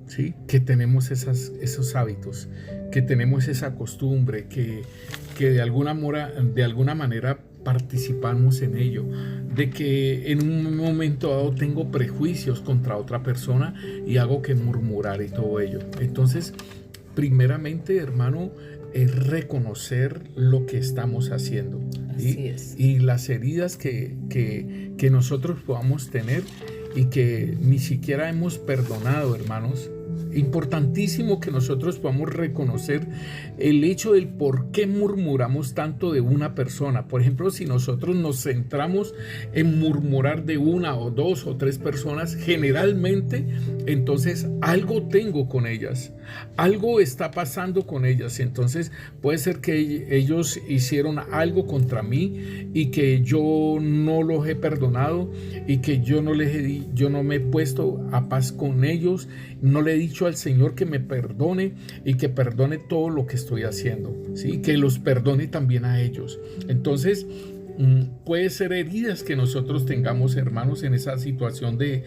¿sí? Que tenemos esos hábitos, que tenemos esa costumbre, que de alguna manera participamos en ello, de que en un momento dado tengo prejuicios contra otra persona y hago que murmurar y todo ello. Entonces, primeramente, hermano, es reconocer lo que estamos haciendo. Así es. Y las heridas que nosotros podamos tener y que ni siquiera hemos perdonado, hermanos. Importantísimo que nosotros podamos reconocer el hecho del por qué murmuramos tanto de una persona. Por ejemplo, si nosotros nos centramos en murmurar de una o dos o tres personas, generalmente entonces algo tengo con ellas, algo está pasando con ellas. Entonces puede ser que ellos hicieron algo contra mí y que yo no los he perdonado y que yo no me he puesto a paz con ellos, no le he dicho al Señor que me perdone y que perdone todo lo que estoy haciendo, ¿sí? Que los perdone también a ellos. Entonces puede ser heridas que nosotros tengamos, hermanos, en esa situación de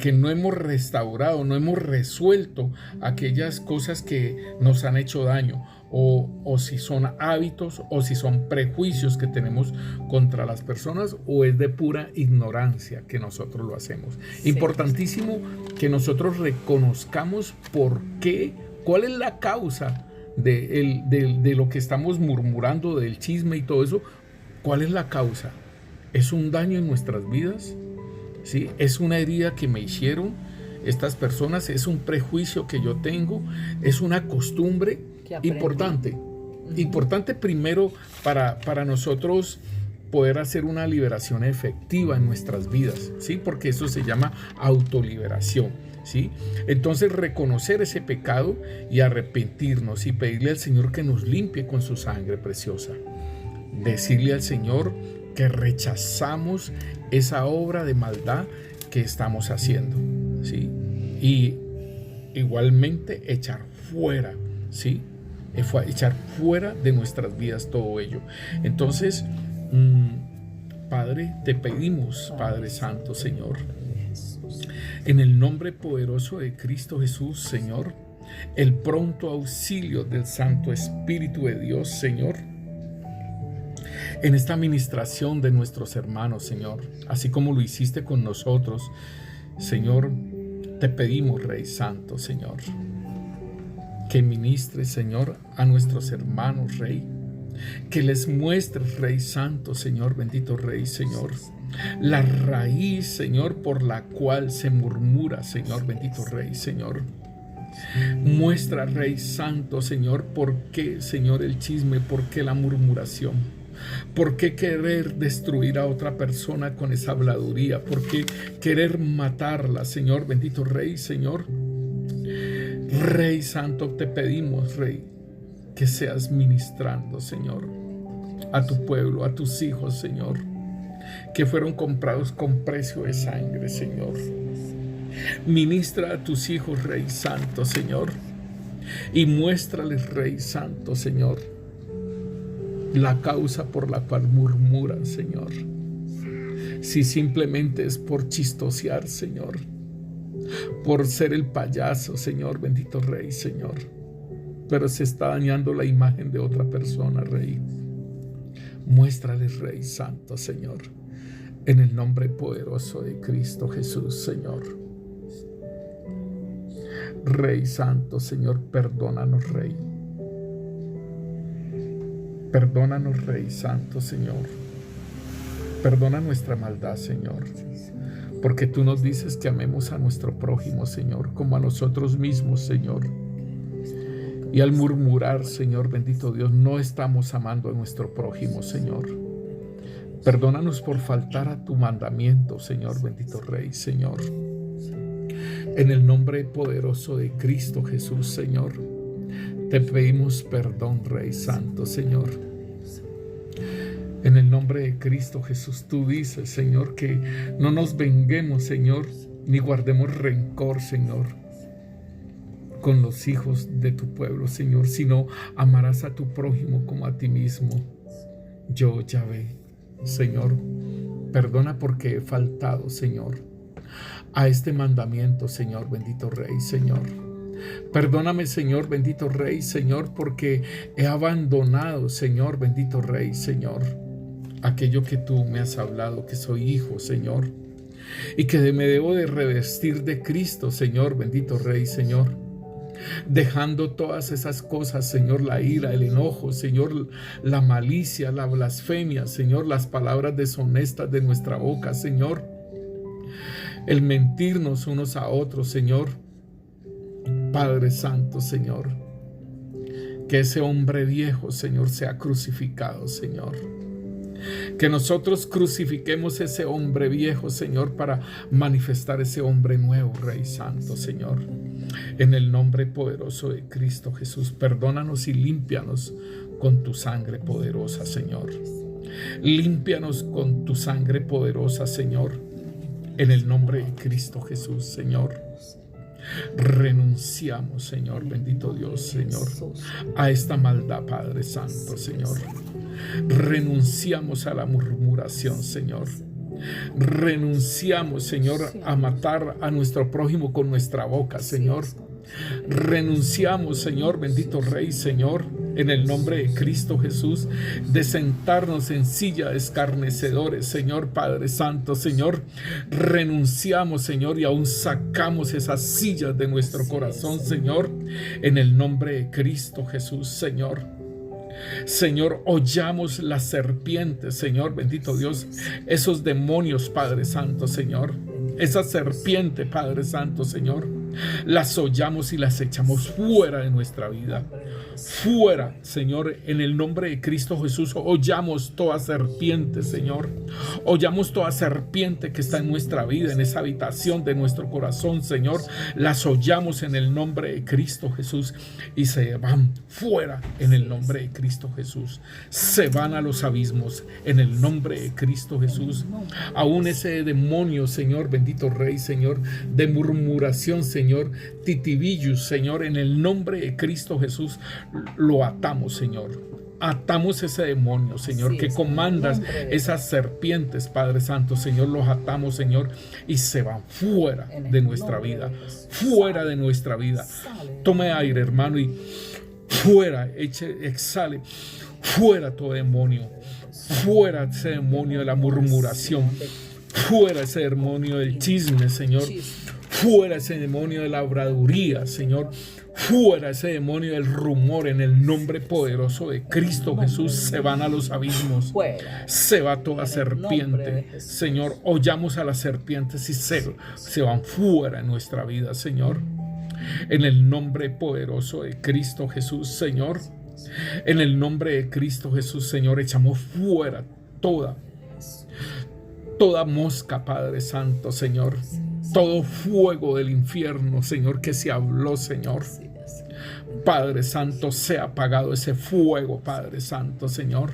que no hemos restaurado, no hemos resuelto aquellas cosas que nos han hecho daño, o si son hábitos o si son prejuicios que tenemos contra las personas, o es de pura ignorancia que nosotros lo hacemos. Sí. Importantísimo que nosotros reconozcamos por qué, cuál es la causa de lo que estamos murmurando, del chisme y todo eso. ¿Cuál es la causa? ¿Es un daño en nuestras vidas? ¿Sí? ¿Es una herida que me hicieron estas personas? ¿Es un prejuicio que yo tengo? ¿Es una costumbre? Importante primero para nosotros poder hacer una liberación efectiva en nuestras vidas, ¿sí? Porque eso se llama autoliberación, ¿sí? Entonces reconocer ese pecado y arrepentirnos y pedirle al Señor que nos limpie con su sangre preciosa. Decirle al Señor que rechazamos esa obra de maldad que estamos haciendo, ¿sí? Y igualmente echar fuera, ¿sí? Echar fuera de nuestras vidas todo ello. Entonces, Padre, te pedimos, Padre Santo, Señor, en el nombre poderoso de Cristo Jesús, Señor, el pronto auxilio del Santo Espíritu de Dios, Señor, en esta administración de nuestros hermanos, Señor, así como lo hiciste con nosotros, Señor, te pedimos, Rey Santo, Señor, que ministres, Señor, a nuestros hermanos, Rey, que les muestres, Rey Santo, Señor, bendito Rey, Señor, la raíz, Señor, por la cual se murmura, Señor, bendito Rey, Señor. Muestra, Rey Santo, Señor, por qué, Señor, el chisme, por qué la murmuración. ¿Por qué querer destruir a otra persona con esa habladuría? ¿Por qué querer matarla, Señor? Bendito Rey, Señor. Rey Santo, te pedimos, Rey, que seas ministrando, Señor, a tu pueblo, a tus hijos, Señor, que fueron comprados con precio de sangre, Señor. Ministra a tus hijos, Rey Santo, Señor, y muéstrales, Rey Santo, Señor, la causa por la cual murmuran, Señor. Si simplemente es por chistosear, Señor, por ser el payaso, Señor, bendito Rey, Señor, pero se está dañando la imagen de otra persona, Rey. Muéstrales, Rey Santo, Señor, en el nombre poderoso de Cristo Jesús, Señor. Rey Santo, Señor, perdónanos, Rey. Perdónanos, Rey Santo, Señor. Perdona nuestra maldad, Señor, porque tú nos dices que amemos a nuestro prójimo, Señor, como a nosotros mismos, Señor. Y al murmurar, Señor, bendito Dios, no estamos amando a nuestro prójimo, Señor. Perdónanos por faltar a tu mandamiento, Señor, bendito Rey, Señor. En el nombre poderoso de Cristo Jesús, Señor, te pedimos perdón, Rey Santo, Señor. En el nombre de Cristo Jesús, tú dices, Señor, que no nos venguemos, Señor, ni guardemos rencor, Señor, con los hijos de tu pueblo, Señor, sino amarás a tu prójimo como a ti mismo. Yo, Yahvé, Señor, perdona porque he faltado, Señor, a este mandamiento, Señor, bendito Rey, Señor. Perdóname, Señor, bendito Rey, Señor, porque he abandonado, Señor, bendito Rey, Señor, aquello que tú me has hablado, que soy hijo, Señor, y que me debo de revestir de Cristo, Señor, bendito Rey, Señor, dejando todas esas cosas, Señor, la ira, el enojo, Señor, la malicia, la blasfemia, Señor, las palabras deshonestas de nuestra boca, Señor, el mentirnos unos a otros, Señor. Padre Santo, Señor, que ese hombre viejo, Señor, sea crucificado, Señor, Que nosotros crucifiquemos ese hombre viejo, Señor, para manifestar ese hombre nuevo, Rey Santo, Señor. En el nombre poderoso de Cristo Jesús, perdónanos y límpianos con tu sangre poderosa, Señor. Límpianos con tu sangre poderosa, Señor. En el nombre de Cristo Jesús, Señor. Renunciamos, Señor, bendito Dios, Señor, a esta maldad, Padre Santo, Señor. Renunciamos a la murmuración, Señor. Renunciamos, Señor, a matar a nuestro prójimo con nuestra boca, Señor. Renunciamos, Señor, bendito Rey, Señor, en el nombre de Cristo Jesús, de sentarnos en silla de escarnecedores, Señor, Padre Santo, Señor. Renunciamos, Señor, y aún sacamos esas sillas de nuestro corazón, Señor, en el nombre de Cristo Jesús, Señor. Señor, hollamos las serpientes, Señor, bendito Dios, esos demonios, Padre Santo, Señor, esa serpiente, Padre Santo, Señor, las hollamos y las echamos fuera de nuestra vida. Fuera, Señor, en el nombre de Cristo Jesús, hollamos toda serpiente, Señor. Hollamos toda serpiente que está en nuestra vida, en esa habitación de nuestro corazón, Señor. Las hollamos en el nombre de Cristo Jesús y se van fuera en el nombre de Cristo Jesús. Se van a los abismos en el nombre de Cristo Jesús. Aún ese demonio, Señor, bendito Rey, Señor, de murmuración, Señor, titibillus, Señor, en el nombre de Cristo Jesús, lo atamos, Señor. Atamos ese demonio, Señor, que comandas esas serpientes, Padre Santo, Señor, los atamos, Señor, y se van fuera de nuestra vida, fuera de nuestra vida. Tome aire, hermano, y fuera, exhale, fuera todo demonio, fuera ese demonio de la murmuración, fuera ese demonio del chisme, Señor, fuera ese demonio de la habladuría, Señor. Fuera ese demonio del rumor, en el nombre poderoso de Cristo Jesús. Se van a los abismos. Se va toda serpiente. Señor, hollamos a las serpientes y se van fuera de nuestra vida, Señor. En el nombre poderoso de Cristo Jesús, Señor. En el nombre de Cristo Jesús, Señor, echamos fuera toda mosca, Padre Santo, Señor. Todo fuego del infierno, Señor, que se habló, Señor. Padre Santo, sea apagado ese fuego, Padre Santo, Señor.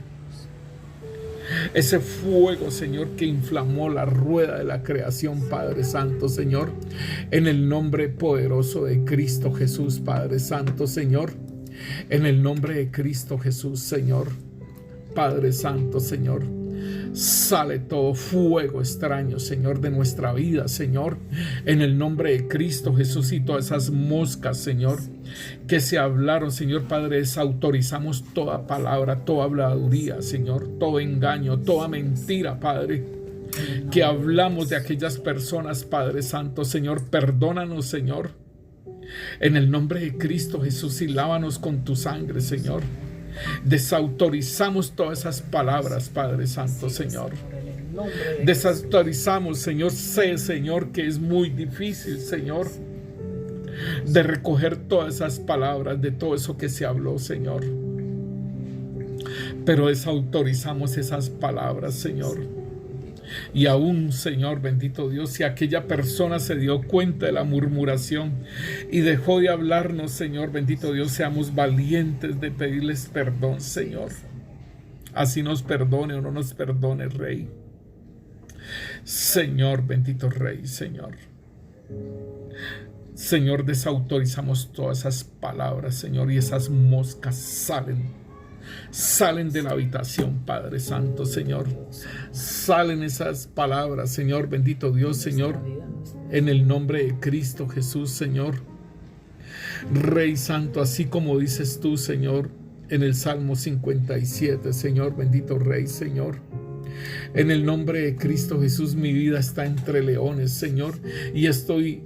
Ese fuego, Señor, que inflamó la rueda de la creación, Padre Santo, Señor. En el nombre poderoso de Cristo Jesús, Padre Santo, Señor. En el nombre de Cristo Jesús, Señor. Padre Santo, Señor. Sale todo fuego extraño, Señor, de nuestra vida, Señor, en el nombre de Cristo Jesús, y todas esas moscas, Señor, que se hablaron, Señor Padre, desautorizamos toda palabra, toda habladuría, Señor, todo engaño, toda mentira, Padre, que hablamos de aquellas personas, Padre Santo, Señor, perdónanos, Señor, en el nombre de Cristo Jesús, y lávanos con tu sangre, Señor. Desautorizamos todas esas palabras, Padre Santo, Señor. Desautorizamos, Señor. Sé, Señor, que es muy difícil, Señor, de recoger todas esas palabras, de todo eso que se habló, Señor. Pero desautorizamos esas palabras, Señor. Y aún, Señor, bendito Dios, si aquella persona se dio cuenta de la murmuración y dejó de hablarnos, Señor, bendito Dios, seamos valientes de pedirles perdón, Señor. Así nos perdone o no nos perdone, Rey. Señor, bendito Rey, Señor. Señor, desautorizamos todas esas palabras, Señor, y esas moscas salen de la habitación, Padre Santo, Señor. Salen esas palabras, Señor, bendito Dios, Señor, en el nombre de Cristo Jesús, Señor. Rey Santo, así como dices tú, Señor, en el Salmo 57, Señor, bendito Rey, Señor. En el nombre de Cristo Jesús, mi vida está entre leones, Señor, y estoy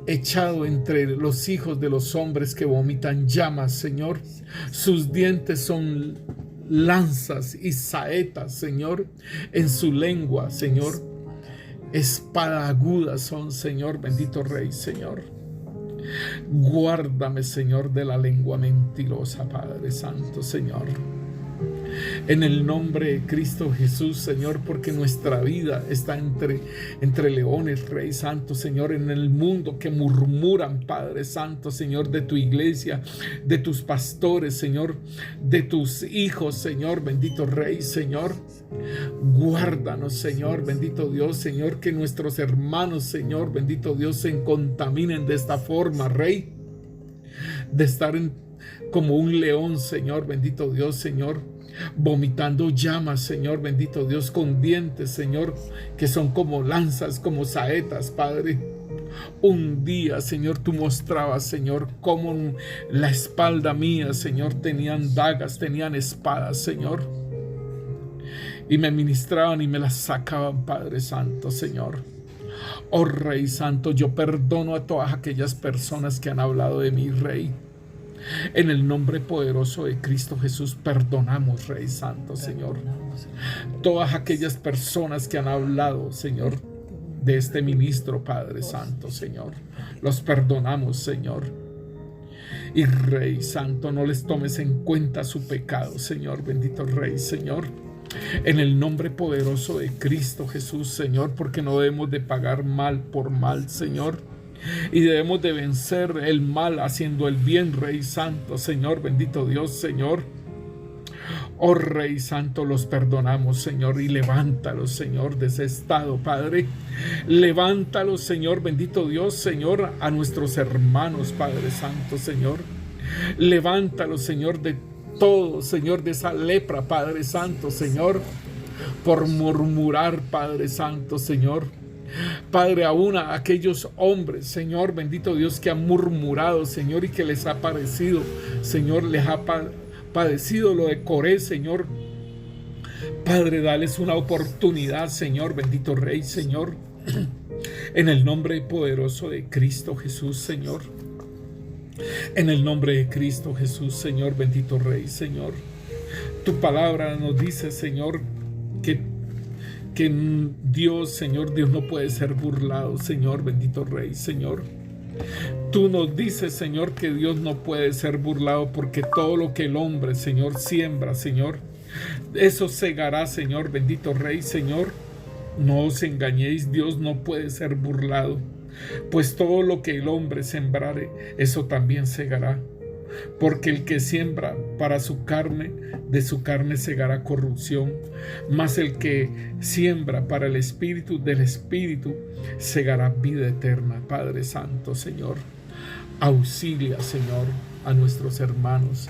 echado entre los hijos de los hombres que vomitan llamas, Señor. Sus dientes son lanzas y saetas, Señor, en su lengua, Señor. Espada aguda son, Señor, bendito Rey, Señor. Guárdame, Señor, de la lengua mentirosa, Padre Santo, Señor. En el nombre de Cristo Jesús, Señor, porque nuestra vida está entre leones, Rey Santo, Señor, en el mundo que murmuran, Padre Santo, Señor, de tu iglesia, de tus pastores, Señor, de tus hijos, Señor, bendito Rey, Señor. Guárdanos, Señor, bendito Dios, Señor, que nuestros hermanos, Señor, bendito Dios, se contaminen de esta forma, Rey, de estar como un león, Señor, bendito Dios, Señor, vomitando llamas, Señor, bendito Dios, con dientes, Señor, que son como lanzas, como saetas, Padre. Un día, Señor, tú mostrabas, Señor, cómo en la espalda mía, Señor, tenían dagas, tenían espadas, Señor, y me ministraban y me las sacaban, Padre Santo, Señor. Oh Rey Santo, yo perdono a todas aquellas personas que han hablado de mí, Rey. En el nombre poderoso de Cristo Jesús, perdonamos, Rey Santo, Señor. Todas aquellas personas que han hablado, Señor, de este ministro, Padre Santo, Señor, los perdonamos, Señor. Y Rey Santo, no les tomes en cuenta su pecado, Señor, bendito Rey, Señor. En el nombre poderoso de Cristo Jesús, Señor, porque no debemos de pagar mal por mal, Señor. Y debemos de vencer el mal haciendo el bien, Rey Santo, Señor, bendito Dios, Señor. Oh Rey Santo, los perdonamos, Señor, y levántalos, Señor, de ese estado, Padre. Levántalos, Señor, bendito Dios, Señor, a nuestros hermanos, Padre Santo, Señor. Levántalos, Señor, de todo, Señor, de esa lepra, Padre Santo, Señor, por murmurar, Padre Santo, Señor. Padre, aún a aquellos hombres, Señor, bendito Dios, que han murmurado, Señor, y que les ha parecido, Señor, les ha padecido lo de Coré, Señor. Padre, dales una oportunidad, Señor, bendito Rey, Señor, en el nombre poderoso de Cristo Jesús, Señor. En el nombre de Cristo Jesús, Señor, bendito Rey, Señor. Tu palabra nos dice, Señor, que Dios, Señor, Dios no puede ser burlado, Señor, bendito Rey, Señor. Tú nos dices, Señor, que Dios no puede ser burlado, porque todo lo que el hombre, Señor, siembra, Señor, eso segará, Señor, bendito Rey, Señor. No os engañéis, Dios no puede ser burlado, pues todo lo que el hombre sembrare, eso también segará. Porque el que siembra para su carne, de su carne segará corrupción, mas el que siembra para el Espíritu, del Espíritu segará vida eterna. Padre Santo, Señor, auxilia, Señor, a nuestros hermanos.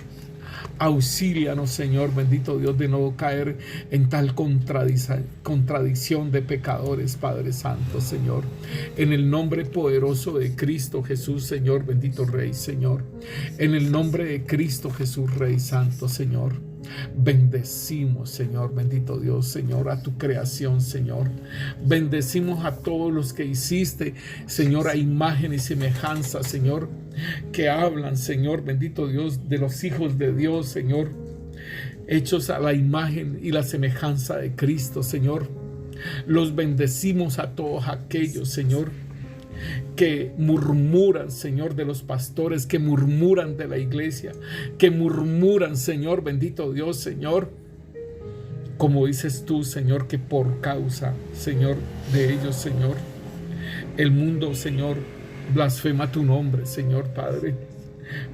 Auxílianos, Señor, bendito Dios, de no caer en tal contradicción de pecadores, Padre Santo, Señor. En el nombre poderoso de Cristo Jesús, Señor, bendito Rey, Señor. En el nombre de Cristo Jesús, Rey Santo, Señor. Bendecimos, Señor, bendito Dios, Señor, a tu creación, Señor. Bendecimos a todos los que hiciste, Señor, a imagen y semejanza, Señor, que hablan, Señor, bendito Dios, de los hijos de Dios, Señor, hechos a la imagen y la semejanza de Cristo, Señor. Los bendecimos a todos aquellos, Señor, que murmuran, Señor, de los pastores, que murmuran de la iglesia, que murmuran, Señor, bendito Dios, Señor, como dices tú, Señor, que por causa, Señor, de ellos, Señor, el mundo, Señor, blasfema tu nombre, Señor Padre.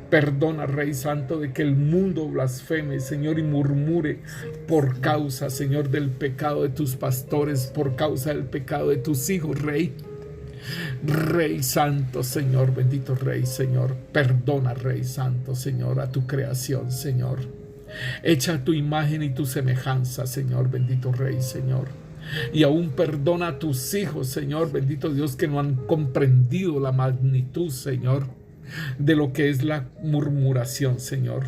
Perdona, Rey Santo, de que el mundo blasfeme, Señor, y murmure por causa, Señor, del pecado de tus pastores, por causa del pecado de tus hijos, Rey. Rey Santo, Señor, bendito Rey, Señor. Perdona, Rey Santo, Señor, a tu creación, Señor. Echa tu imagen y tu semejanza, Señor, bendito Rey, Señor. Y aún perdona a tus hijos, Señor, bendito Dios, que no han comprendido la magnitud, Señor, de lo que es la murmuración, Señor.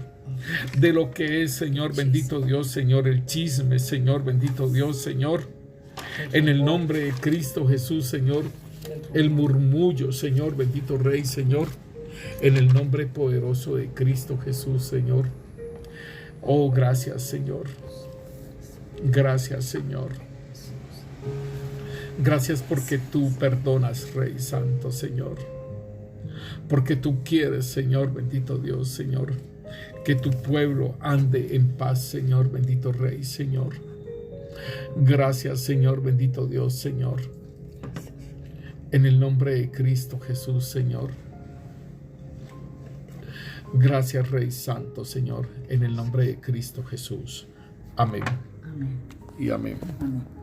De lo que es, Señor, bendito Dios, Señor, el chisme, Señor, bendito Dios, Señor. En el nombre de Cristo Jesús, Señor, el murmullo, Señor, bendito Rey, Señor. En el nombre poderoso de Cristo Jesús, Señor. Oh, gracias, Señor. Gracias, Señor. Gracias porque tú perdonas, Rey Santo, Señor. Porque tú quieres, Señor, bendito Dios, Señor, que tu pueblo ande en paz, Señor, bendito Rey, Señor. Gracias, Señor, bendito Dios, Señor. En el nombre de Cristo Jesús, Señor. Gracias, Rey Santo, Señor, en el nombre de Cristo Jesús. Amén. Amén. Y amén. Amén.